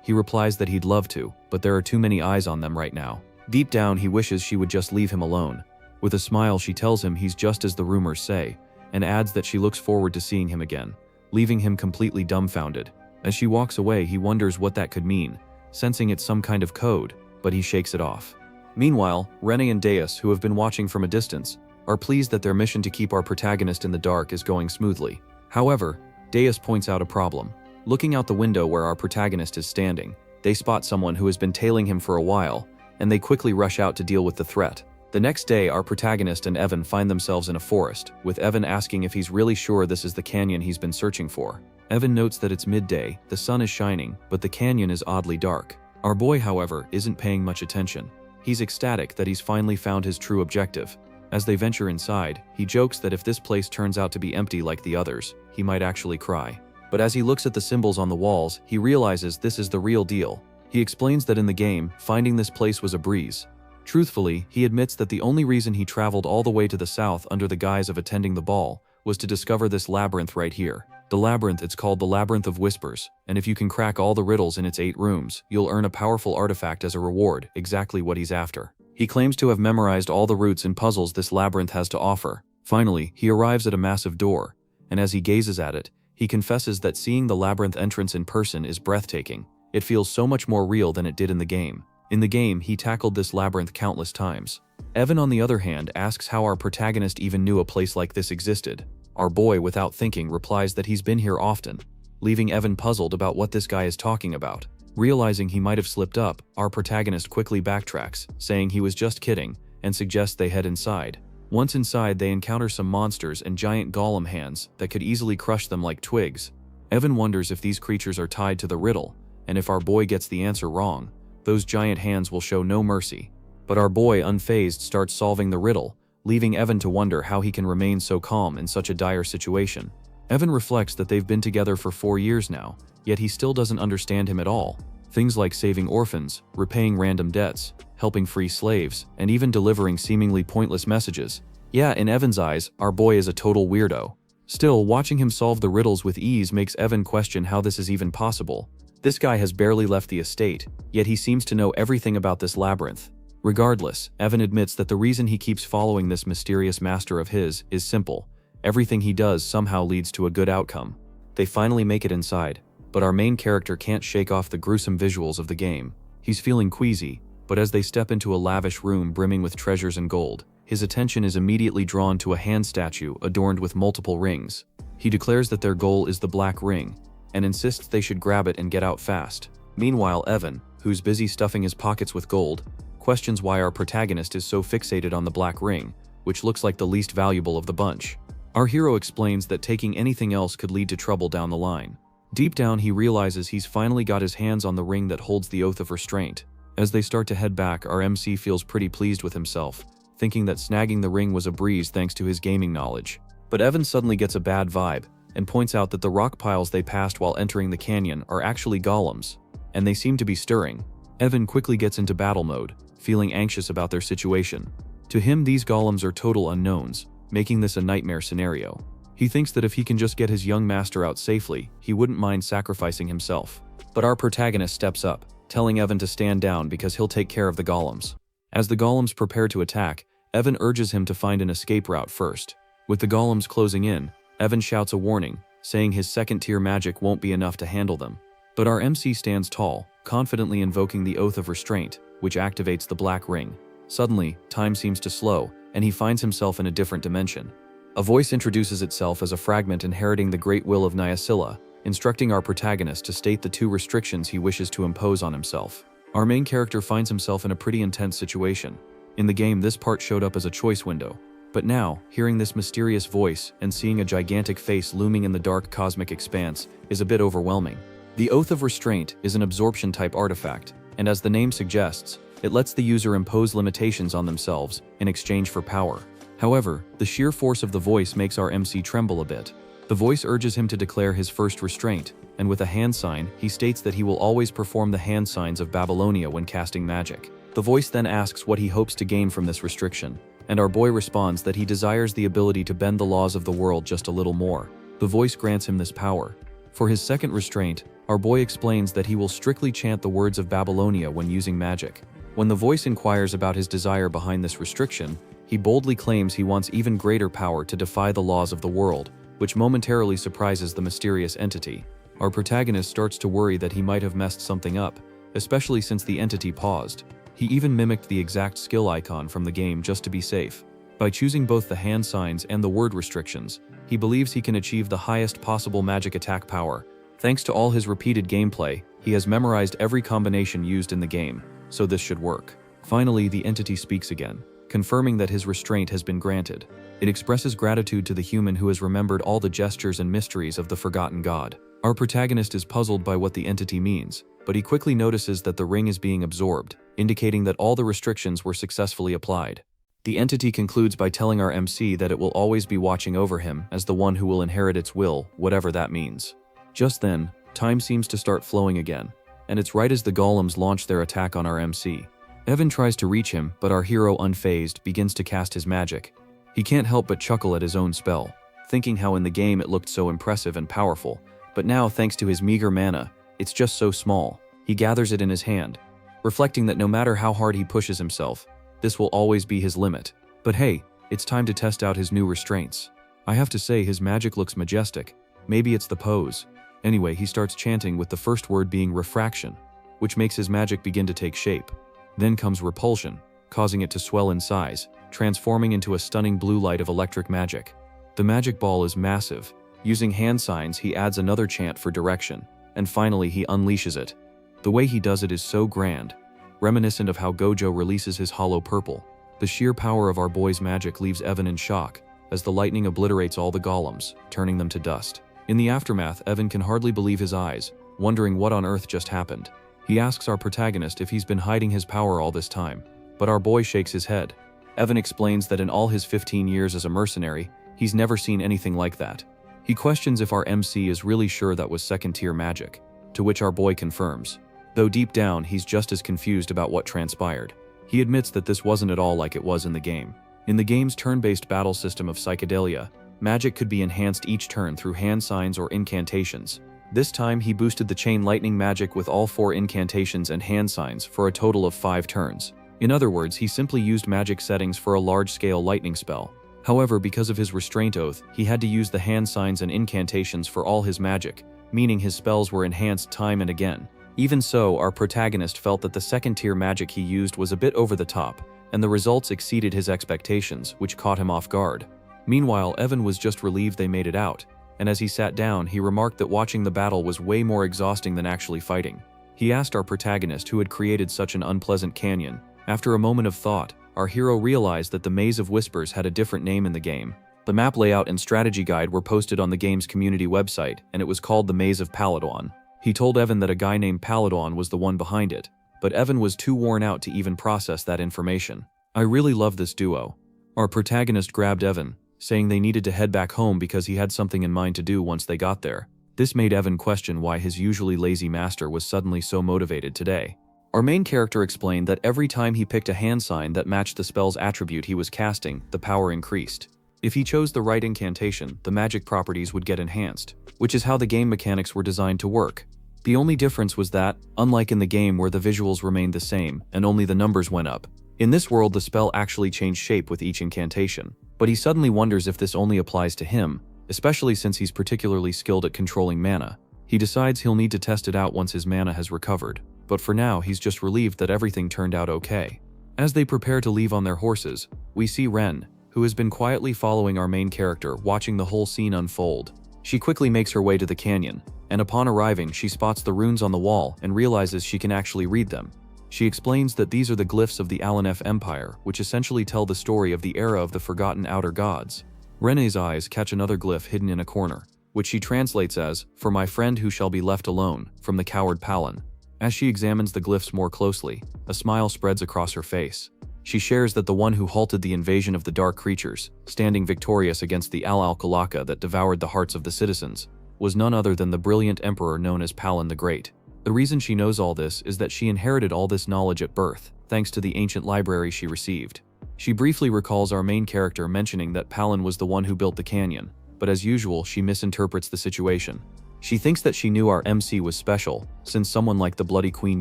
He replies that he'd love to, but there are too many eyes on them right now. Deep down, he wishes she would just leave him alone. With a smile, she tells him he's just as the rumors say, and adds that she looks forward to seeing him again, leaving him completely dumbfounded. As she walks away, he wonders what that could mean, sensing it's some kind of code, but he shakes it off. Meanwhile, Rene and Deus, who have been watching from a distance, are pleased that their mission to keep our protagonist in the dark is going smoothly. However, Deus points out a problem. Looking out the window where our protagonist is standing, they spot someone who has been tailing him for a while, and they quickly rush out to deal with the threat. The next day, our protagonist and Evan find themselves in a forest, with Evan asking if he's really sure this is the canyon he's been searching for. Evan notes that it's midday, the sun is shining, but the canyon is oddly dark. Our boy, however, isn't paying much attention. He's ecstatic that he's finally found his true objective. As they venture inside, he jokes that if this place turns out to be empty like the others, he might actually cry. But as he looks at the symbols on the walls, he realizes this is the real deal. He explains that in the game, finding this place was a breeze. Truthfully, he admits that the only reason he traveled all the way to the south under the guise of attending the ball was to discover this labyrinth right here. The labyrinth, it's called the Labyrinth of Whispers, and if you can crack all the riddles in its 8 rooms, you'll earn a powerful artifact as a reward, exactly what he's after. He claims to have memorized all the routes and puzzles this labyrinth has to offer. Finally, he arrives at a massive door, and as he gazes at it, he confesses that seeing the labyrinth entrance in person is breathtaking. It feels so much more real than it did in the game. In the game, he tackled this labyrinth countless times. Evan, on the other hand, asks how our protagonist even knew a place like this existed. Our boy, without thinking, replies that he's been here often, leaving Evan puzzled about what this guy is talking about. Realizing he might have slipped up, our protagonist quickly backtracks, saying he was just kidding, and suggests they head inside. Once inside, they encounter some monsters and giant golem hands that could easily crush them like twigs. Evan wonders if these creatures are tied to the riddle, and if our boy gets the answer wrong, those giant hands will show no mercy. But our boy, unfazed, starts solving the riddle, leaving Evan to wonder how he can remain so calm in such a dire situation. Evan reflects that they've been together for 4 years now, yet he still doesn't understand him at all. Things like saving orphans, repaying random debts, helping free slaves, and even delivering seemingly pointless messages. Yeah, in Evan's eyes, our boy is a total weirdo. Still, watching him solve the riddles with ease makes Evan question how this is even possible. This guy has barely left the estate, yet he seems to know everything about this labyrinth. Regardless, Evan admits that the reason he keeps following this mysterious master of his is simple. Everything he does somehow leads to a good outcome. They finally make it inside, but our main character can't shake off the gruesome visuals of the game. He's feeling queasy, but as they step into a lavish room brimming with treasures and gold, his attention is immediately drawn to a hand statue adorned with multiple rings. He declares that their goal is the Black Ring, and insists they should grab it and get out fast. Meanwhile, Evan, who's busy stuffing his pockets with gold, questions why our protagonist is so fixated on the Black Ring, which looks like the least valuable of the bunch. Our hero explains that taking anything else could lead to trouble down the line. Deep down, he realizes he's finally got his hands on the ring that holds the Oath of Restraint. As they start to head back, our MC feels pretty pleased with himself, thinking that snagging the ring was a breeze thanks to his gaming knowledge. But Evan suddenly gets a bad vibe, and points out that the rock piles they passed while entering the canyon are actually golems, and they seem to be stirring. Evan quickly gets into battle mode, feeling anxious about their situation. To him, these golems are total unknowns, making this a nightmare scenario. He thinks that if he can just get his young master out safely, he wouldn't mind sacrificing himself. But our protagonist steps up, telling Evan to stand down because he'll take care of the golems. As the golems prepare to attack, Evan urges him to find an escape route first. With the golems closing in, Evan shouts a warning, saying his second-tier magic won't be enough to handle them. But our MC stands tall, confidently invoking the Oath of Restraint, which activates the Black Ring. Suddenly, time seems to slow, and he finds himself in a different dimension. A voice introduces itself as a fragment inheriting the great will of Nyasila, instructing our protagonist to state the 2 restrictions he wishes to impose on himself. Our main character finds himself in a pretty intense situation. In the game, this part showed up as a choice window. But now, hearing this mysterious voice and seeing a gigantic face looming in the dark cosmic expanse is a bit overwhelming. The Oath of Restraint is an absorption-type artifact, and as the name suggests, it lets the user impose limitations on themselves in exchange for power. However, the sheer force of the voice makes our MC tremble a bit. The voice urges him to declare his first restraint, and with a hand sign, he states that he will always perform the hand signs of Babylonia when casting magic. The voice then asks what he hopes to gain from this restriction, and our boy responds that he desires the ability to bend the laws of the world just a little more. The voice grants him this power. For his second restraint, our boy explains that he will strictly chant the words of Babylonia when using magic. When the voice inquires about his desire behind this restriction, he boldly claims he wants even greater power to defy the laws of the world, which momentarily surprises the mysterious entity. Our protagonist starts to worry that he might have messed something up, especially since the entity paused. He even mimicked the exact skill icon from the game just to be safe. By choosing both the hand signs and the word restrictions, he believes he can achieve the highest possible magic attack power. Thanks to all his repeated gameplay, he has memorized every combination used in the game, so this should work. Finally, the entity speaks again, confirming that his restraint has been granted. It expresses gratitude to the human who has remembered all the gestures and mysteries of the forgotten god. Our protagonist is puzzled by what the entity means, but he quickly notices that the ring is being absorbed, indicating that all the restrictions were successfully applied. The entity concludes by telling our MC that it will always be watching over him as the one who will inherit its will, whatever that means. Just then, time seems to start flowing again, and it's right as the golems launch their attack on our MC. Evan tries to reach him, but our hero, unfazed, begins to cast his magic. He can't help but chuckle at his own spell, thinking how in the game it looked so impressive and powerful, but now, thanks to his meager mana, it's just so small. He gathers it in his hand, reflecting that no matter how hard he pushes himself, this will always be his limit. But hey, it's time to test out his new restraints. I have to say, his magic looks majestic. Maybe it's the pose. Anyway, he starts chanting with the first word being refraction, which makes his magic begin to take shape. Then comes repulsion, causing it to swell in size, transforming into a stunning blue light of electric magic. The magic ball is massive. Using hand signs, he adds another chant for direction, and finally he unleashes it. The way he does it is so grand, reminiscent of how Gojo releases his hollow purple. The sheer power of our boy's magic leaves Evan in shock, as the lightning obliterates all the golems, turning them to dust. In the aftermath, Evan can hardly believe his eyes, wondering what on earth just happened. He asks our protagonist if he's been hiding his power all this time, but our boy shakes his head. Evan explains that in all his 15 years as a mercenary, he's never seen anything like that. He questions if our MC is really sure that was second-tier magic, to which our boy confirms. Though deep down, he's just as confused about what transpired. He admits that this wasn't at all like it was in the game. In the game's turn-based battle system of psychedelia, magic could be enhanced each turn through hand signs or incantations. This time, he boosted the chain lightning magic with all 4 incantations and hand signs for a total of 5 turns. In other words, he simply used magic settings for a large-scale lightning spell. However, because of his restraint oath, he had to use the hand signs and incantations for all his magic, meaning his spells were enhanced time and again. Even so, our protagonist felt that the second-tier magic he used was a bit over the top, and the results exceeded his expectations, which caught him off guard. Meanwhile, Evan was just relieved they made it out, and as he sat down, he remarked that watching the battle was way more exhausting than actually fighting. He asked our protagonist who had created such an unpleasant canyon. After a moment of thought, our hero realized that the Maze of Whispers had a different name in the game. The map layout and strategy guide were posted on the game's community website, and it was called the Maze of Paladon. He told Evan that a guy named Paladon was the one behind it, but Evan was too worn out to even process that information. I really love this duo. Our protagonist grabbed Evan, saying they needed to head back home because he had something in mind to do once they got there. This made Evan question why his usually lazy master was suddenly so motivated today. Our main character explained that every time he picked a hand sign that matched the spell's attribute he was casting, the power increased. If he chose the right incantation, the magic properties would get enhanced, which is how the game mechanics were designed to work. The only difference was that, unlike in the game where the visuals remained the same and only the numbers went up, in this world the spell actually changed shape with each incantation. But he suddenly wonders if this only applies to him, especially since he's particularly skilled at controlling mana. He decides he'll need to test it out once his mana has recovered, but for now he's just relieved that everything turned out okay. As they prepare to leave on their horses, we see Ren, who has been quietly following our main character, watching the whole scene unfold. She quickly makes her way to the canyon, and upon arriving she spots the runes on the wall and realizes she can actually read them. She explains that these are the glyphs of the Alanef Empire, which essentially tell the story of the era of the forgotten outer gods. Rene's eyes catch another glyph hidden in a corner, which she translates as, "For my friend who shall be left alone," from the coward Palin. As she examines the glyphs more closely, a smile spreads across her face. She shares that the one who halted the invasion of the dark creatures, standing victorious against the Al-Kalaka that devoured the hearts of the citizens, was none other than the brilliant emperor known as Palin the Great. The reason she knows all this is that she inherited all this knowledge at birth, thanks to the ancient library she received. She briefly recalls our main character mentioning that Palin was the one who built the canyon, but as usual she misinterprets the situation. She thinks that she knew our MC was special, since someone like the Bloody Queen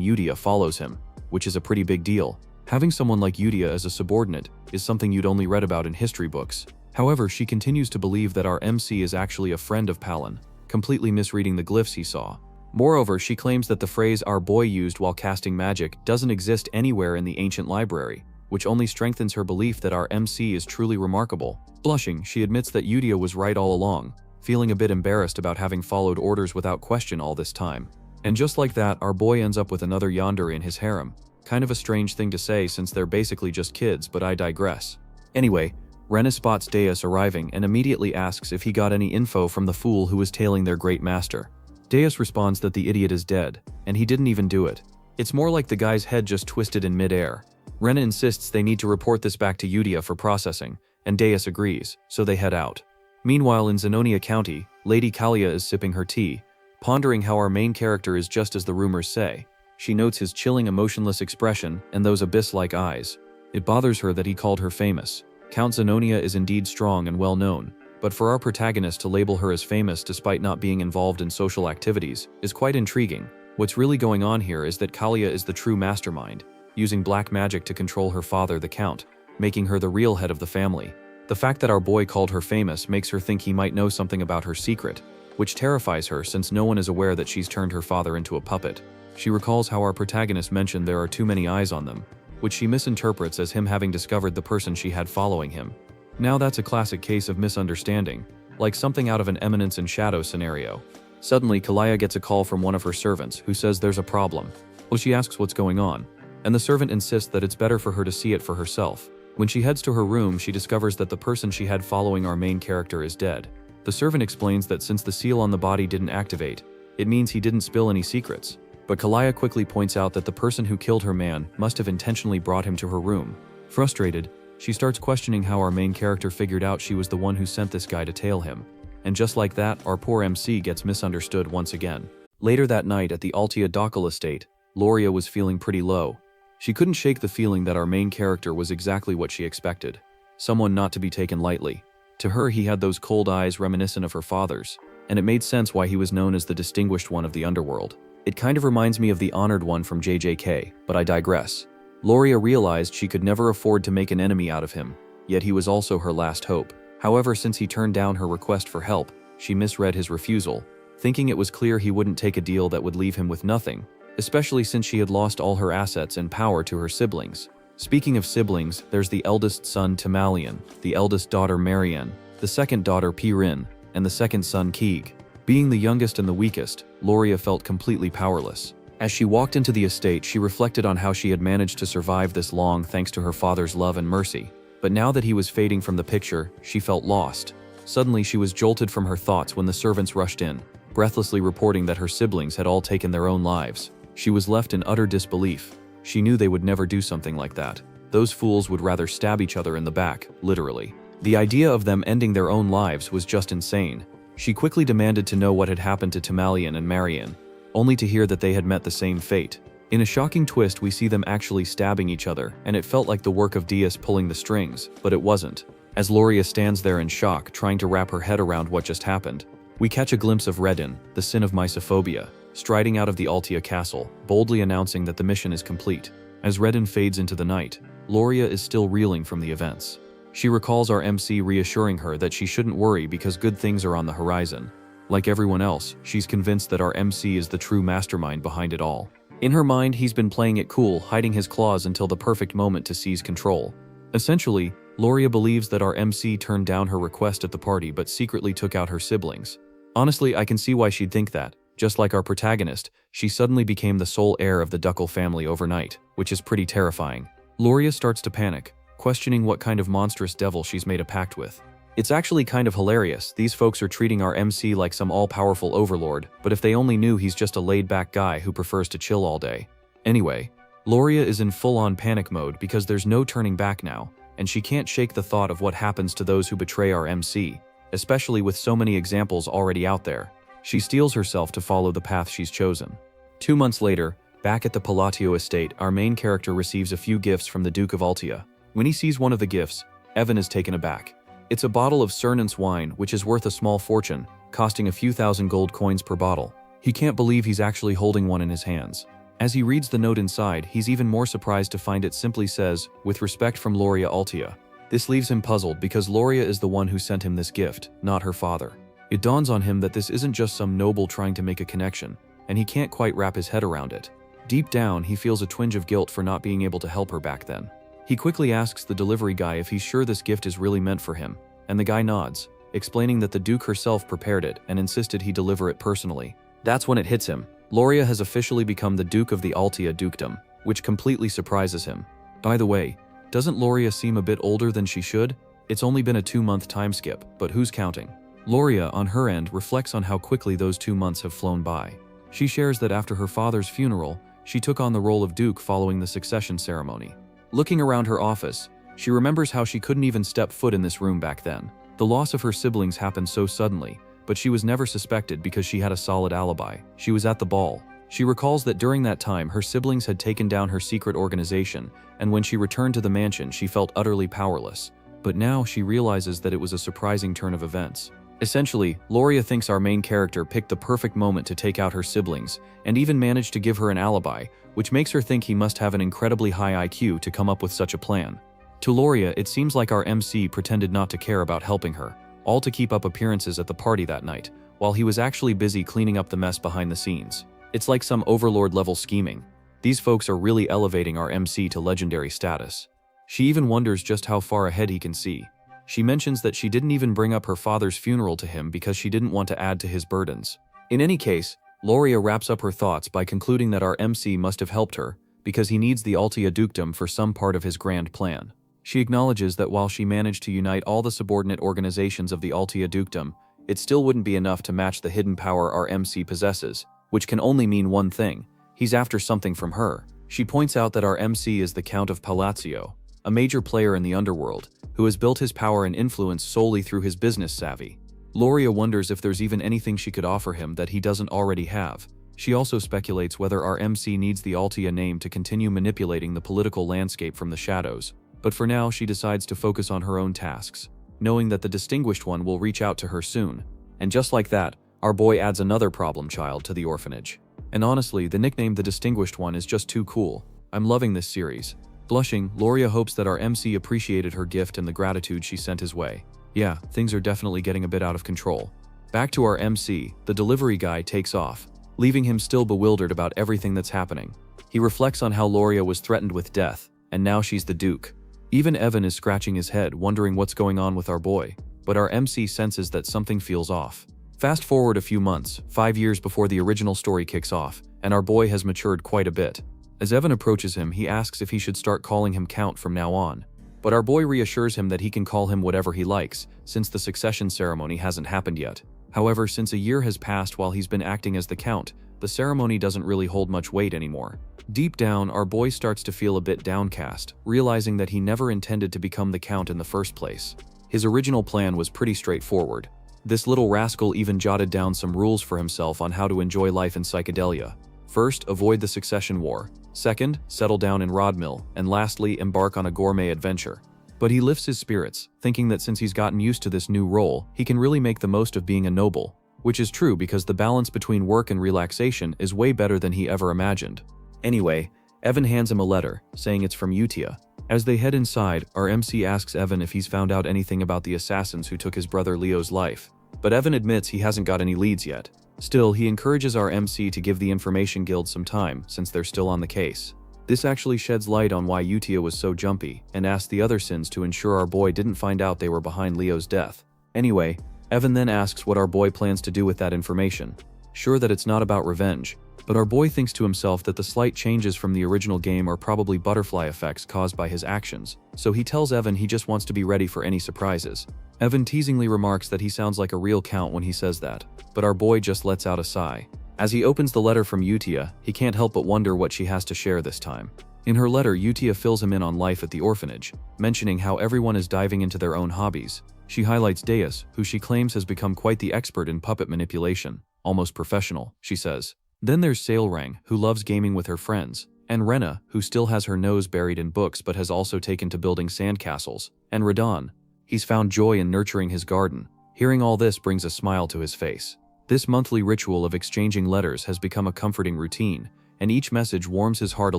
Eudia follows him, which is a pretty big deal. Having someone like Eudia as a subordinate is something you'd only read about in history books. However, she continues to believe that our MC is actually a friend of Palin, completely misreading the glyphs he saw. Moreover, she claims that the phrase "our boy" used while casting magic doesn't exist anywhere in the ancient library, which only strengthens her belief that our MC is truly remarkable. Blushing, she admits that Eudia was right all along, feeling a bit embarrassed about having followed orders without question all this time. And just like that, our boy ends up with another yandere in his harem. Kind of a strange thing to say since they're basically just kids, but I digress. Anyway, Rena spots Deus arriving and immediately asks if he got any info from the fool who was tailing their great master. Deus responds that the idiot is dead, and he didn't even do it. It's more like the guy's head just twisted in mid-air. Rena insists they need to report this back to Eudia for processing, and Deus agrees, so they head out. Meanwhile, in Zenonia County, Lady Kalia is sipping her tea, pondering how our main character is just as the rumors say. She notes his chilling, emotionless expression and those abyss-like eyes. It bothers her that he called her famous. Count Zenonia is indeed strong and well-known, but for our protagonist to label her as famous despite not being involved in social activities is quite intriguing. What's really going on here is that Kalia is the true mastermind, using black magic to control her father, the Count, making her the real head of the family. The fact that our boy called her famous makes her think he might know something about her secret, which terrifies her since no one is aware that she's turned her father into a puppet. She recalls how our protagonist mentioned there are too many eyes on them, which she misinterprets as him having discovered the person she had following him. Now that's a classic case of misunderstanding, like something out of an Eminence in Shadow scenario. Suddenly, Kalia gets a call from one of her servants who says there's a problem. Well, she asks what's going on, and the servant insists that it's better for her to see it for herself. When she heads to her room, she discovers that the person she had following our main character is dead. The servant explains that since the seal on the body didn't activate, it means he didn't spill any secrets. But Kalia quickly points out that the person who killed her man must have intentionally brought him to her room. Frustrated, she starts questioning how our main character figured out she was the one who sent this guy to tail him. And just like that, our poor MC gets misunderstood once again. Later that night at the Altia Dokal estate, Loria was feeling pretty low. She couldn't shake the feeling that our main character was exactly what she expected. Someone not to be taken lightly. To her, he had those cold eyes reminiscent of her father's, and it made sense why he was known as the distinguished one of the underworld. It kind of reminds me of the honored one from JJK, but I digress. Loria realized she could never afford to make an enemy out of him, yet he was also her last hope. However, since he turned down her request for help, she misread his refusal, thinking it was clear he wouldn't take a deal that would leave him with nothing, especially since she had lost all her assets and power to her siblings. Speaking of siblings, there's the eldest son Timalian, the eldest daughter Marianne, the second daughter Pirin, and the second son Keeg. Being the youngest and the weakest, Loria felt completely powerless. As she walked into the estate, she reflected on how she had managed to survive this long thanks to her father's love and mercy. But now that he was fading from the picture, she felt lost. Suddenly, she was jolted from her thoughts when the servants rushed in, breathlessly reporting that her siblings had all taken their own lives. She was left in utter disbelief. She knew they would never do something like that. Those fools would rather stab each other in the back, literally. The idea of them ending their own lives was just insane. She quickly demanded to know what had happened to Timalian and Marianne, only to hear that they had met the same fate. In a shocking twist, we see them actually stabbing each other, and it felt like the work of Deus pulling the strings, but it wasn't. As Loria stands there in shock, trying to wrap her head around what just happened, we catch a glimpse of Redin, the sin of Mysophobia, striding out of the Altia castle, boldly announcing that the mission is complete. As Redin fades into the night, Loria is still reeling from the events. She recalls our MC reassuring her that she shouldn't worry because good things are on the horizon. Like everyone else, she's convinced that our MC is the true mastermind behind it all. In her mind, he's been playing it cool, hiding his claws until the perfect moment to seize control. Essentially, Loria believes that our MC turned down her request at the party but secretly took out her siblings. Honestly, I can see why she'd think that. Just like our protagonist, she suddenly became the sole heir of the Duckle family overnight, which is pretty terrifying. Loria starts to panic, questioning what kind of monstrous devil she's made a pact with. It's actually kind of hilarious. These folks are treating our MC like some all-powerful overlord, but if they only knew he's just a laid-back guy who prefers to chill all day. Anyway, Loria is in full-on panic mode because there's no turning back now, and she can't shake the thought of what happens to those who betray our MC, especially with so many examples already out there. She steels herself to follow the path she's chosen. 2 months later, back at the Palatio estate, our main character receives a few gifts from the Duke of Altia. When he sees one of the gifts, Evan is taken aback. It's a bottle of Cernance wine, which is worth a small fortune, costing a few thousand gold coins per bottle. He can't believe he's actually holding one in his hands. As he reads the note inside, he's even more surprised to find it simply says, "With respect from Loria Altia." This leaves him puzzled because Loria is the one who sent him this gift, not her father. It dawns on him that this isn't just some noble trying to make a connection, and he can't quite wrap his head around it. Deep down, he feels a twinge of guilt for not being able to help her back then. He quickly asks the delivery guy if he's sure this gift is really meant for him, and the guy nods, explaining that the Duke herself prepared it and insisted he deliver it personally. That's when it hits him. Loria has officially become the Duke of the Altia Dukedom, which completely surprises him. By the way, doesn't Loria seem a bit older than she should? It's only been a 2-month time skip, but who's counting? Loria, on her end, reflects on how quickly those 2 months have flown by. She shares that after her father's funeral, she took on the role of Duke following the succession ceremony. Looking around her office, she remembers how she couldn't even step foot in this room back then. The loss of her siblings happened so suddenly, but she was never suspected because she had a solid alibi. She was at the ball. She recalls that during that time, her siblings had taken down her secret organization, and when she returned to the mansion, she felt utterly powerless. But now she realizes that it was a surprising turn of events. Essentially, Loria thinks our main character picked the perfect moment to take out her siblings, and even managed to give her an alibi, which makes her think he must have an incredibly high IQ to come up with such a plan. To Loria, it seems like our MC pretended not to care about helping her, all to keep up appearances at the party that night, while he was actually busy cleaning up the mess behind the scenes. It's like some overlord-level scheming. These folks are really elevating our MC to legendary status. She even wonders just how far ahead he can see. She mentions that she didn't even bring up her father's funeral to him because she didn't want to add to his burdens. In any case, Loria wraps up her thoughts by concluding that our MC must have helped her, because he needs the Altia Dukedom for some part of his grand plan. She acknowledges that while she managed to unite all the subordinate organizations of the Altia Dukedom, it still wouldn't be enough to match the hidden power our MC possesses, which can only mean one thing: he's after something from her. She points out that our MC is the Count of Palatio, a major player in the underworld, who has built his power and influence solely through his business savvy. Loria wonders if there's even anything she could offer him that he doesn't already have. She also speculates whether our MC needs the Altia name to continue manipulating the political landscape from the shadows. But for now, she decides to focus on her own tasks, knowing that the Distinguished One will reach out to her soon. And just like that, our boy adds another problem child to the orphanage. And honestly, the nickname the Distinguished One is just too cool. I'm loving this series. Blushing, Loria hopes that our MC appreciated her gift and the gratitude she sent his way. Yeah, things are definitely getting a bit out of control. Back to our MC, the delivery guy takes off, leaving him still bewildered about everything that's happening. He reflects on how Loria was threatened with death, and now she's the Duke. Even Evan is scratching his head, wondering what's going on with our boy, but our MC senses that something feels off. Fast forward a few months, 5 years before the original story kicks off, and our boy has matured quite a bit. As Evan approaches him, he asks if he should start calling him Count from now on. But our boy reassures him that he can call him whatever he likes, since the succession ceremony hasn't happened yet. However, since a year has passed while he's been acting as the Count, the ceremony doesn't really hold much weight anymore. Deep down, our boy starts to feel a bit downcast, realizing that he never intended to become the Count in the first place. His original plan was pretty straightforward. This little rascal even jotted down some rules for himself on how to enjoy life in psychedelia. First, avoid the succession war. Second, settle down in Rodmill, and lastly, embark on a gourmet adventure. But he lifts his spirits, thinking that since he's gotten used to this new role, he can really make the most of being a noble. Which is true because the balance between work and relaxation is way better than he ever imagined. Anyway, Evan hands him a letter, saying it's from Utia. As they head inside, our MC asks Evan if he's found out anything about the assassins who took his brother Leo's life. But Evan admits he hasn't got any leads yet. Still, he encourages our MC to give the Information Guild some time, since they're still on the case. This actually sheds light on why Utia was so jumpy, and asks the other Sins to ensure our boy didn't find out they were behind Leo's death. Anyway, Evan then asks what our boy plans to do with that information. sure that it's not about revenge. But our boy thinks to himself that the slight changes from the original game are probably butterfly effects caused by his actions, so he tells Evan he just wants to be ready for any surprises. Evan teasingly remarks that he sounds like a real count when he says that, but our boy just lets out a sigh. As he opens the letter from Utia, he can't help but wonder what she has to share this time. In her letter, Utia fills him in on life at the orphanage, mentioning how everyone is diving into their own hobbies. She highlights Deus, who she claims has become quite the expert in puppet manipulation, almost professional, she says. Then there's Sailrang, who loves gaming with her friends, and Rena, who still has her nose buried in books but has also taken to building sandcastles, and Radon. He's found joy in nurturing his garden. Hearing all this brings a smile to his face. This monthly ritual of exchanging letters has become a comforting routine, and each message warms his heart a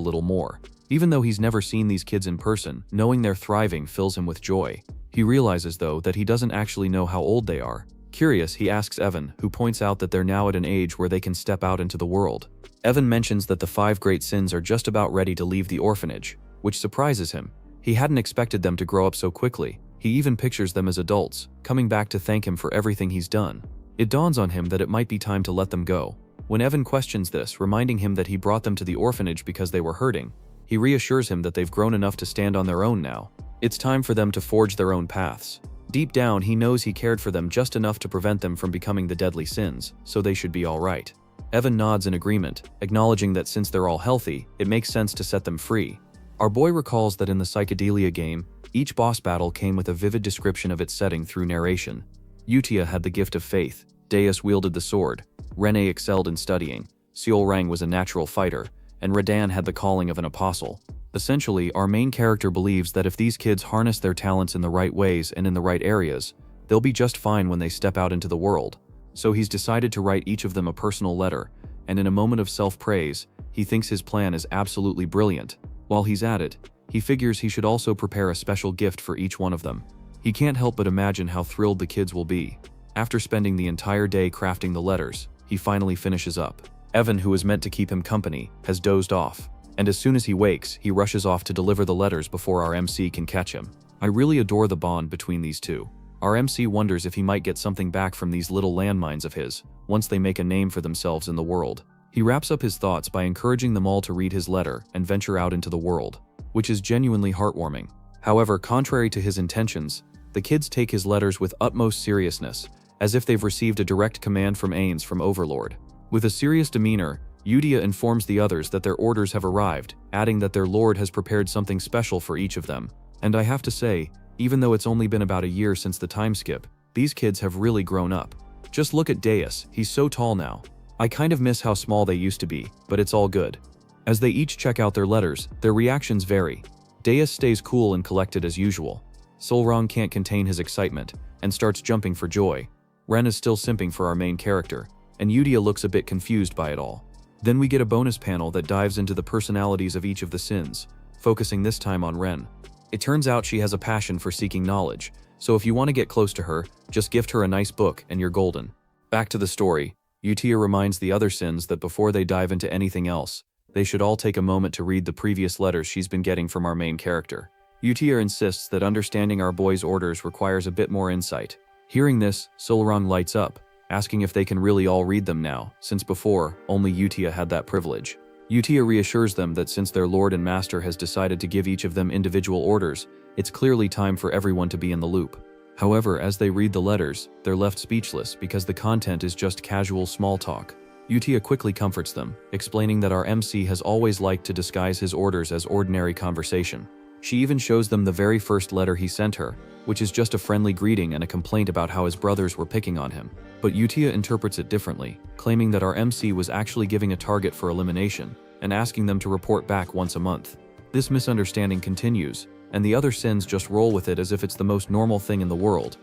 little more. Even though he's never seen these kids in person, knowing they're thriving fills him with joy. He realizes, though, that he doesn't actually know how old they are. Curious, he asks Evan, who points out that they're now at an age where they can step out into the world. Evan mentions that the 5 great sins are just about ready to leave the orphanage, which surprises him. He hadn't expected them to grow up so quickly. He even pictures them as adults, coming back to thank him for everything he's done. It dawns on him that it might be time to let them go. When Evan questions this, reminding him that he brought them to the orphanage because they were hurting, he reassures him that they've grown enough to stand on their own now. It's time for them to forge their own paths. Deep down, he knows he cared for them just enough to prevent them from becoming the deadly sins, so they should be all right. Evan nods in agreement, acknowledging that since they're all healthy, it makes sense to set them free. Our boy recalls that in the Psychedelia game, each boss battle came with a vivid description of its setting through narration. Utia had the gift of faith, Deus wielded the sword, Rene excelled in studying, Seolrang was a natural fighter, and Radan had the calling of an apostle. Essentially, our main character believes that if these kids harness their talents in the right ways and in the right areas, they'll be just fine when they step out into the world. So he's decided to write each of them a personal letter, and in a moment of self-praise, he thinks his plan is absolutely brilliant. While he's at it, he figures he should also prepare a special gift for each one of them. He can't help but imagine how thrilled the kids will be. After spending the entire day crafting the letters, he finally finishes up. Evan, who was meant to keep him company, has dozed off, and as soon as he wakes, he rushes off to deliver the letters before our MC can catch him. I really adore the bond between these two. Our MC wonders if he might get something back from these little landmines of his, once they make a name for themselves in the world. He wraps up his thoughts by encouraging them all to read his letter and venture out into the world, which is genuinely heartwarming. However, contrary to his intentions, the kids take his letters with utmost seriousness, as if they've received a direct command from Ains from Overlord. With a serious demeanor, Udia informs the others that their orders have arrived, adding that their lord has prepared something special for each of them. And I have to say, even though it's only been about a year since the time skip, these kids have really grown up. Just look at Deus, he's so tall now. I kind of miss how small they used to be, but it's all good. As they each check out their letters, their reactions vary. Deus stays cool and collected as usual. Solrong can't contain his excitement, and starts jumping for joy. Ren is still simping for our main character, and Udia looks a bit confused by it all. Then we get a bonus panel that dives into the personalities of each of the sins, focusing this time on Ren. It turns out she has a passion for seeking knowledge, so if you want to get close to her, just gift her a nice book and you're golden. Back to the story, Utia reminds the other sins that before they dive into anything else, they should all take a moment to read the previous letters she's been getting from our main character. Utia insists that understanding our boy's orders requires a bit more insight. Hearing this, Solrong lights up, asking if they can really all read them now, since before, only Utia had that privilege. Utia reassures them that since their lord and master has decided to give each of them individual orders, it's clearly time for everyone to be in the loop. However, as they read the letters, they're left speechless because the content is just casual small talk. Utia quickly comforts them, explaining that our MC has always liked to disguise his orders as ordinary conversation. She even shows them the very first letter he sent her, which is just a friendly greeting and a complaint about how his brothers were picking on him. But Utia interprets it differently, claiming that our MC was actually giving a target for elimination, and asking them to report back once a month. This misunderstanding continues, and the other sins just roll with it as if it's the most normal thing in the world.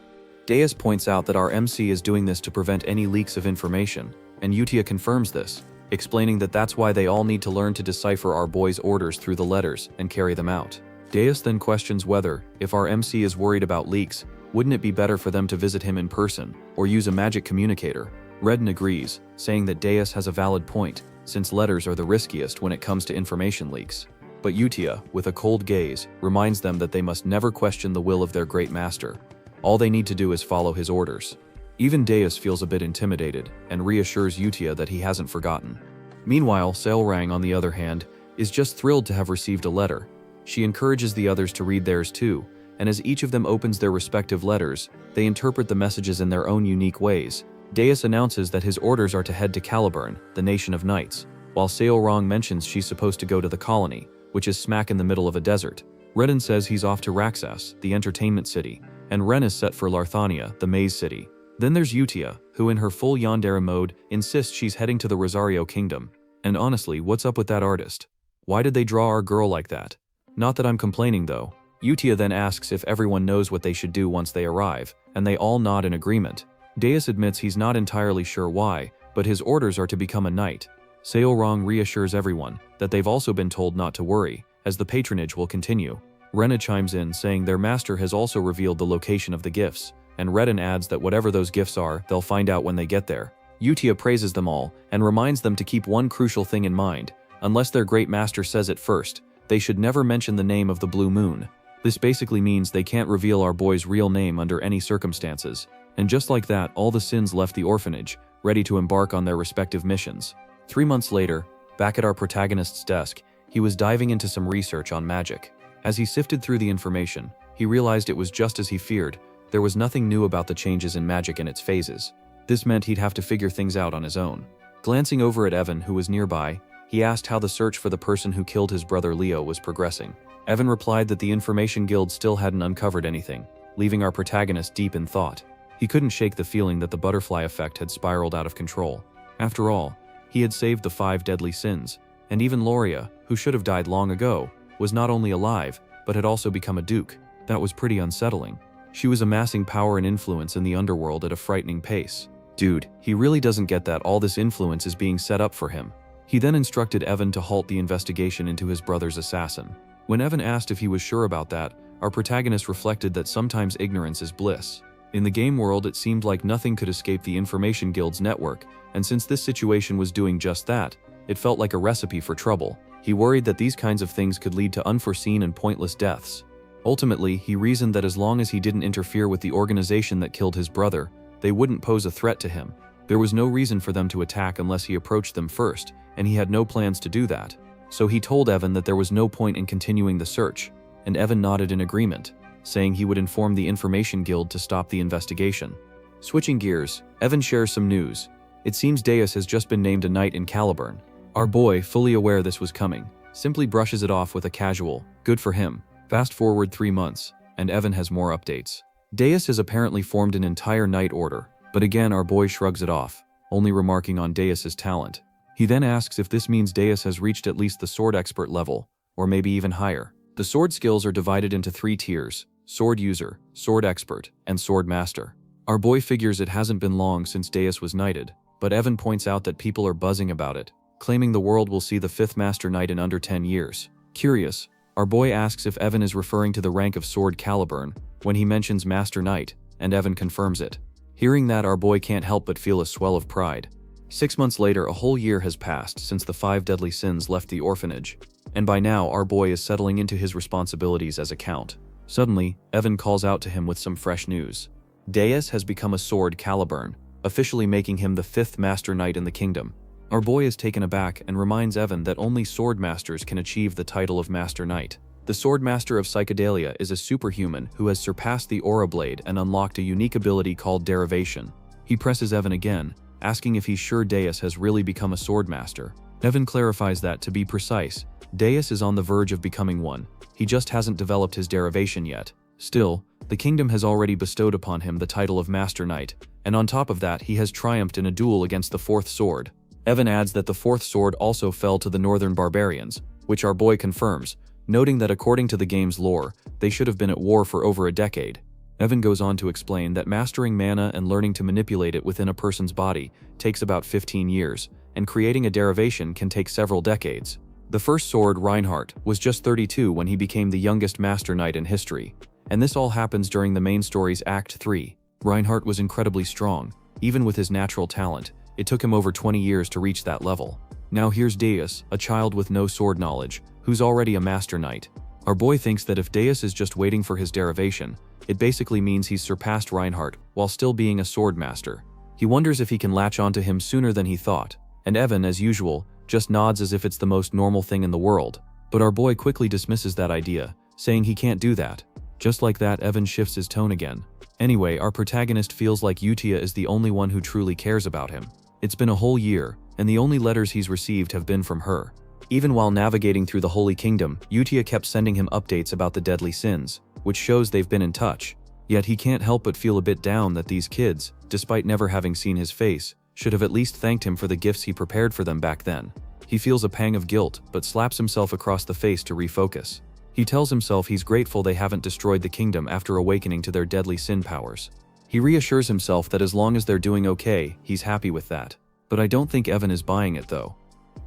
Deus points out that our MC is doing this to prevent any leaks of information, and Utia confirms this, explaining that that's why they all need to learn to decipher our boy's orders through the letters and carry them out. Deus then questions whether, if our MC is worried about leaks, wouldn't it be better for them to visit him in person, or use a magic communicator? Redden agrees, saying that Deus has a valid point, since letters are the riskiest when it comes to information leaks. But Utia, with a cold gaze, reminds them that they must never question the will of their great master. All they need to do is follow his orders. Even Deus feels a bit intimidated and reassures Utia that he hasn't forgotten. Meanwhile, Sailrang, on the other hand, is just thrilled to have received a letter. She encourages the others to read theirs too, and as each of them opens their respective letters, they interpret the messages in their own unique ways. Deus announces that his orders are to head to Caliburn, the nation of knights, while Sailrang mentions she's supposed to go to the colony, which is smack in the middle of a desert. Redden says he's off to Raxas, the entertainment city, and Ren is set for Larthania, the maze city. Then there's Utia, who in her full yandere mode insists she's heading to the Rosario Kingdom. And honestly, what's up with that artist? Why did they draw our girl like that? Not that I'm complaining though. Utia then asks if everyone knows what they should do once they arrive, and they all nod in agreement. Deus admits he's not entirely sure why, but his orders are to become a knight. Sailrang reassures everyone that they've also been told not to worry, as the patronage will continue. Rena chimes in saying their master has also revealed the location of the gifts, and Redden adds that whatever those gifts are, they'll find out when they get there. Utia praises them all and reminds them to keep one crucial thing in mind: unless their great master says it first, they should never mention the name of the Blue Moon. This basically means they can't reveal our boy's real name under any circumstances. And just like that, all the Sins left the orphanage, ready to embark on their respective missions. 3 months later, back at our protagonist's desk, he was diving into some research on magic. As he sifted through the information, he realized it was just as he feared. There was nothing new about the changes in magic and its phases. This meant he'd have to figure things out on his own. Glancing over at Evan, who was nearby, he asked how the search for the person who killed his brother Leo was progressing. Evan replied that the Information Guild still hadn't uncovered anything, leaving our protagonist deep in thought. He couldn't shake the feeling that the butterfly effect had spiraled out of control. After all, he had saved the 5 deadly sins, and even Loria, who should have died long ago, was not only alive, but had also become a duke. That was pretty unsettling. She was amassing power and influence in the underworld at a frightening pace. Dude, he really doesn't get that all this influence is being set up for him. He then instructed Evan to halt the investigation into his brother's assassin. When Evan asked if he was sure about that, our protagonist reflected that sometimes ignorance is bliss. In the game world, it seemed like nothing could escape the Information Guild's network, and since this situation was doing just that, it felt like a recipe for trouble. He worried that these kinds of things could lead to unforeseen and pointless deaths. Ultimately, he reasoned that as long as he didn't interfere with the organization that killed his brother, they wouldn't pose a threat to him. There was no reason for them to attack unless he approached them first, and he had no plans to do that. So he told Evan that there was no point in continuing the search, and Evan nodded in agreement, saying he would inform the Information Guild to stop the investigation. Switching gears, Evan shares some news. It seems Deus has just been named a knight in Caliburn. Our boy, fully aware this was coming, simply brushes it off with a casual, "Good for him." Fast forward 3 months, and Evan has more updates. Deus has apparently formed an entire knight order, but again our boy shrugs it off, only remarking on Deus's talent. He then asks if this means Deus has reached at least the sword expert level, or maybe even higher. The sword skills are divided into 3 tiers: sword user, sword expert, and sword master. Our boy figures it hasn't been long since Deus was knighted, but Evan points out that people are buzzing about it, claiming the world will see the 5th master knight in under 10 years. Curious, our boy asks if Evan is referring to the rank of sword Caliburn when he mentions master knight, and Evan confirms it. Hearing that, our boy can't help but feel a swell of pride. 6 months later, a whole year has passed since the 5 deadly sins left the orphanage, and by now our boy is settling into his responsibilities as a count. Suddenly, Evan calls out to him with some fresh news. Deus has become a sword Caliburn, officially making him the 5th master knight in the kingdom. Our boy is taken aback and reminds Evan that only sword masters can achieve the title of master knight. The sword master of Psychedelia is a superhuman who has surpassed the aura blade and unlocked a unique ability called derivation. He presses Evan again, asking if he's sure Deus has really become a sword master. Evan clarifies that, to be precise, Deus is on the verge of becoming one. He just hasn't developed his derivation yet. Still, the kingdom has already bestowed upon him the title of master knight, and on top of that he has triumphed in a duel against the 4th sword. Evan adds that the 4th sword also fell to the northern barbarians, which our boy confirms, noting that according to the game's lore, they should have been at war for over a decade. Evan goes on to explain that mastering mana and learning to manipulate it within a person's body takes about 15 years, and creating a derivation can take several decades. The first sword, Reinhardt, was just 32 when he became the youngest master knight in history, and this all happens during the main story's Act 3. Reinhardt was incredibly strong. Even with his natural talent, it took him over 20 years to reach that level. Now here's Deus, a child with no sword knowledge, who's already a master knight. Our boy thinks that if Deus is just waiting for his derivation, it basically means he's surpassed Reinhardt while still being a sword master. He wonders if he can latch onto him sooner than he thought, and Evan, as usual, just nods as if it's the most normal thing in the world. But our boy quickly dismisses that idea, saying he can't do that. Just like that, Evan shifts his tone again. Anyway, our protagonist feels like Utia is the only one who truly cares about him. It's been a whole year, and the only letters he's received have been from her. Even while navigating through the Holy Kingdom, Utia kept sending him updates about the deadly sins, which shows they've been in touch. Yet he can't help but feel a bit down that these kids, despite never having seen his face, should have at least thanked him for the gifts he prepared for them back then. He feels a pang of guilt, but slaps himself across the face to refocus. He tells himself he's grateful they haven't destroyed the kingdom after awakening to their deadly sin powers. He reassures himself that as long as they're doing okay, he's happy with that. But I don't think Evan is buying it though.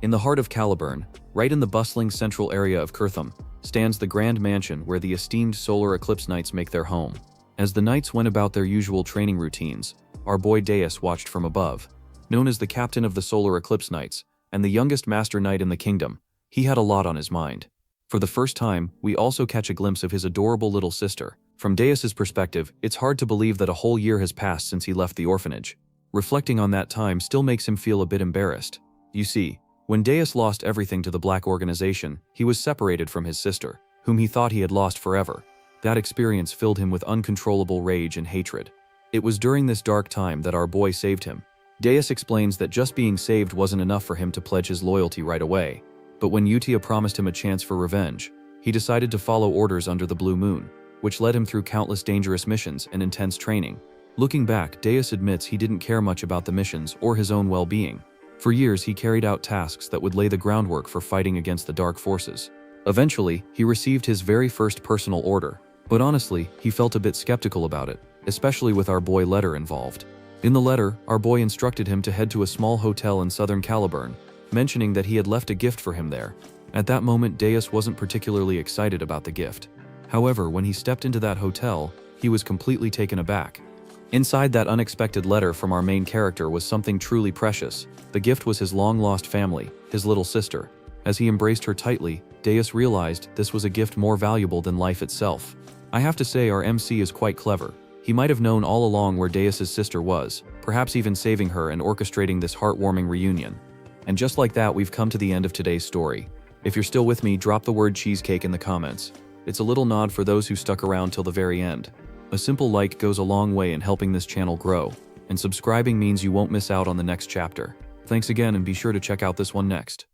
In the heart of Caliburn, right in the bustling central area of Kirtham, stands the grand mansion where the esteemed solar eclipse knights make their home. As the knights went about their usual training routines, our boy Deus watched from above. Known as the captain of the solar eclipse knights, and the youngest master knight in the kingdom, he had a lot on his mind. For the first time, we also catch a glimpse of his adorable little sister. From Deus's perspective, it's hard to believe that a whole year has passed since he left the orphanage. Reflecting on that time still makes him feel a bit embarrassed. You see, when Deus lost everything to the Black Organization, he was separated from his sister, whom he thought he had lost forever. That experience filled him with uncontrollable rage and hatred. It was during this dark time that our boy saved him. Deus explains that just being saved wasn't enough for him to pledge his loyalty right away. But when Utia promised him a chance for revenge, he decided to follow orders under the blue moon, which led him through countless dangerous missions and intense training. Looking back, Deus admits he didn't care much about the missions or his own well-being. For years, he carried out tasks that would lay the groundwork for fighting against the dark forces. Eventually, he received his very first personal order. But honestly, he felt a bit skeptical about it, especially with our boy letter involved. In the letter, our boy instructed him to head to a small hotel in southern Caliburn, mentioning that he had left a gift for him there. At that moment, Deus wasn't particularly excited about the gift. However, when he stepped into that hotel, he was completely taken aback. Inside that unexpected letter from our main character was something truly precious. The gift was his long-lost family, his little sister. As he embraced her tightly, Deus realized this was a gift more valuable than life itself. I have to say, our MC is quite clever. He might have known all along where Deus's sister was, perhaps even saving her and orchestrating this heartwarming reunion. And just like that, we've come to the end of today's story. If you're still with me, drop the word cheesecake in the comments. It's a little nod for those who stuck around till the very end. A simple like goes a long way in helping this channel grow, and subscribing means you won't miss out on the next chapter. Thanks again, and be sure to check out this one next.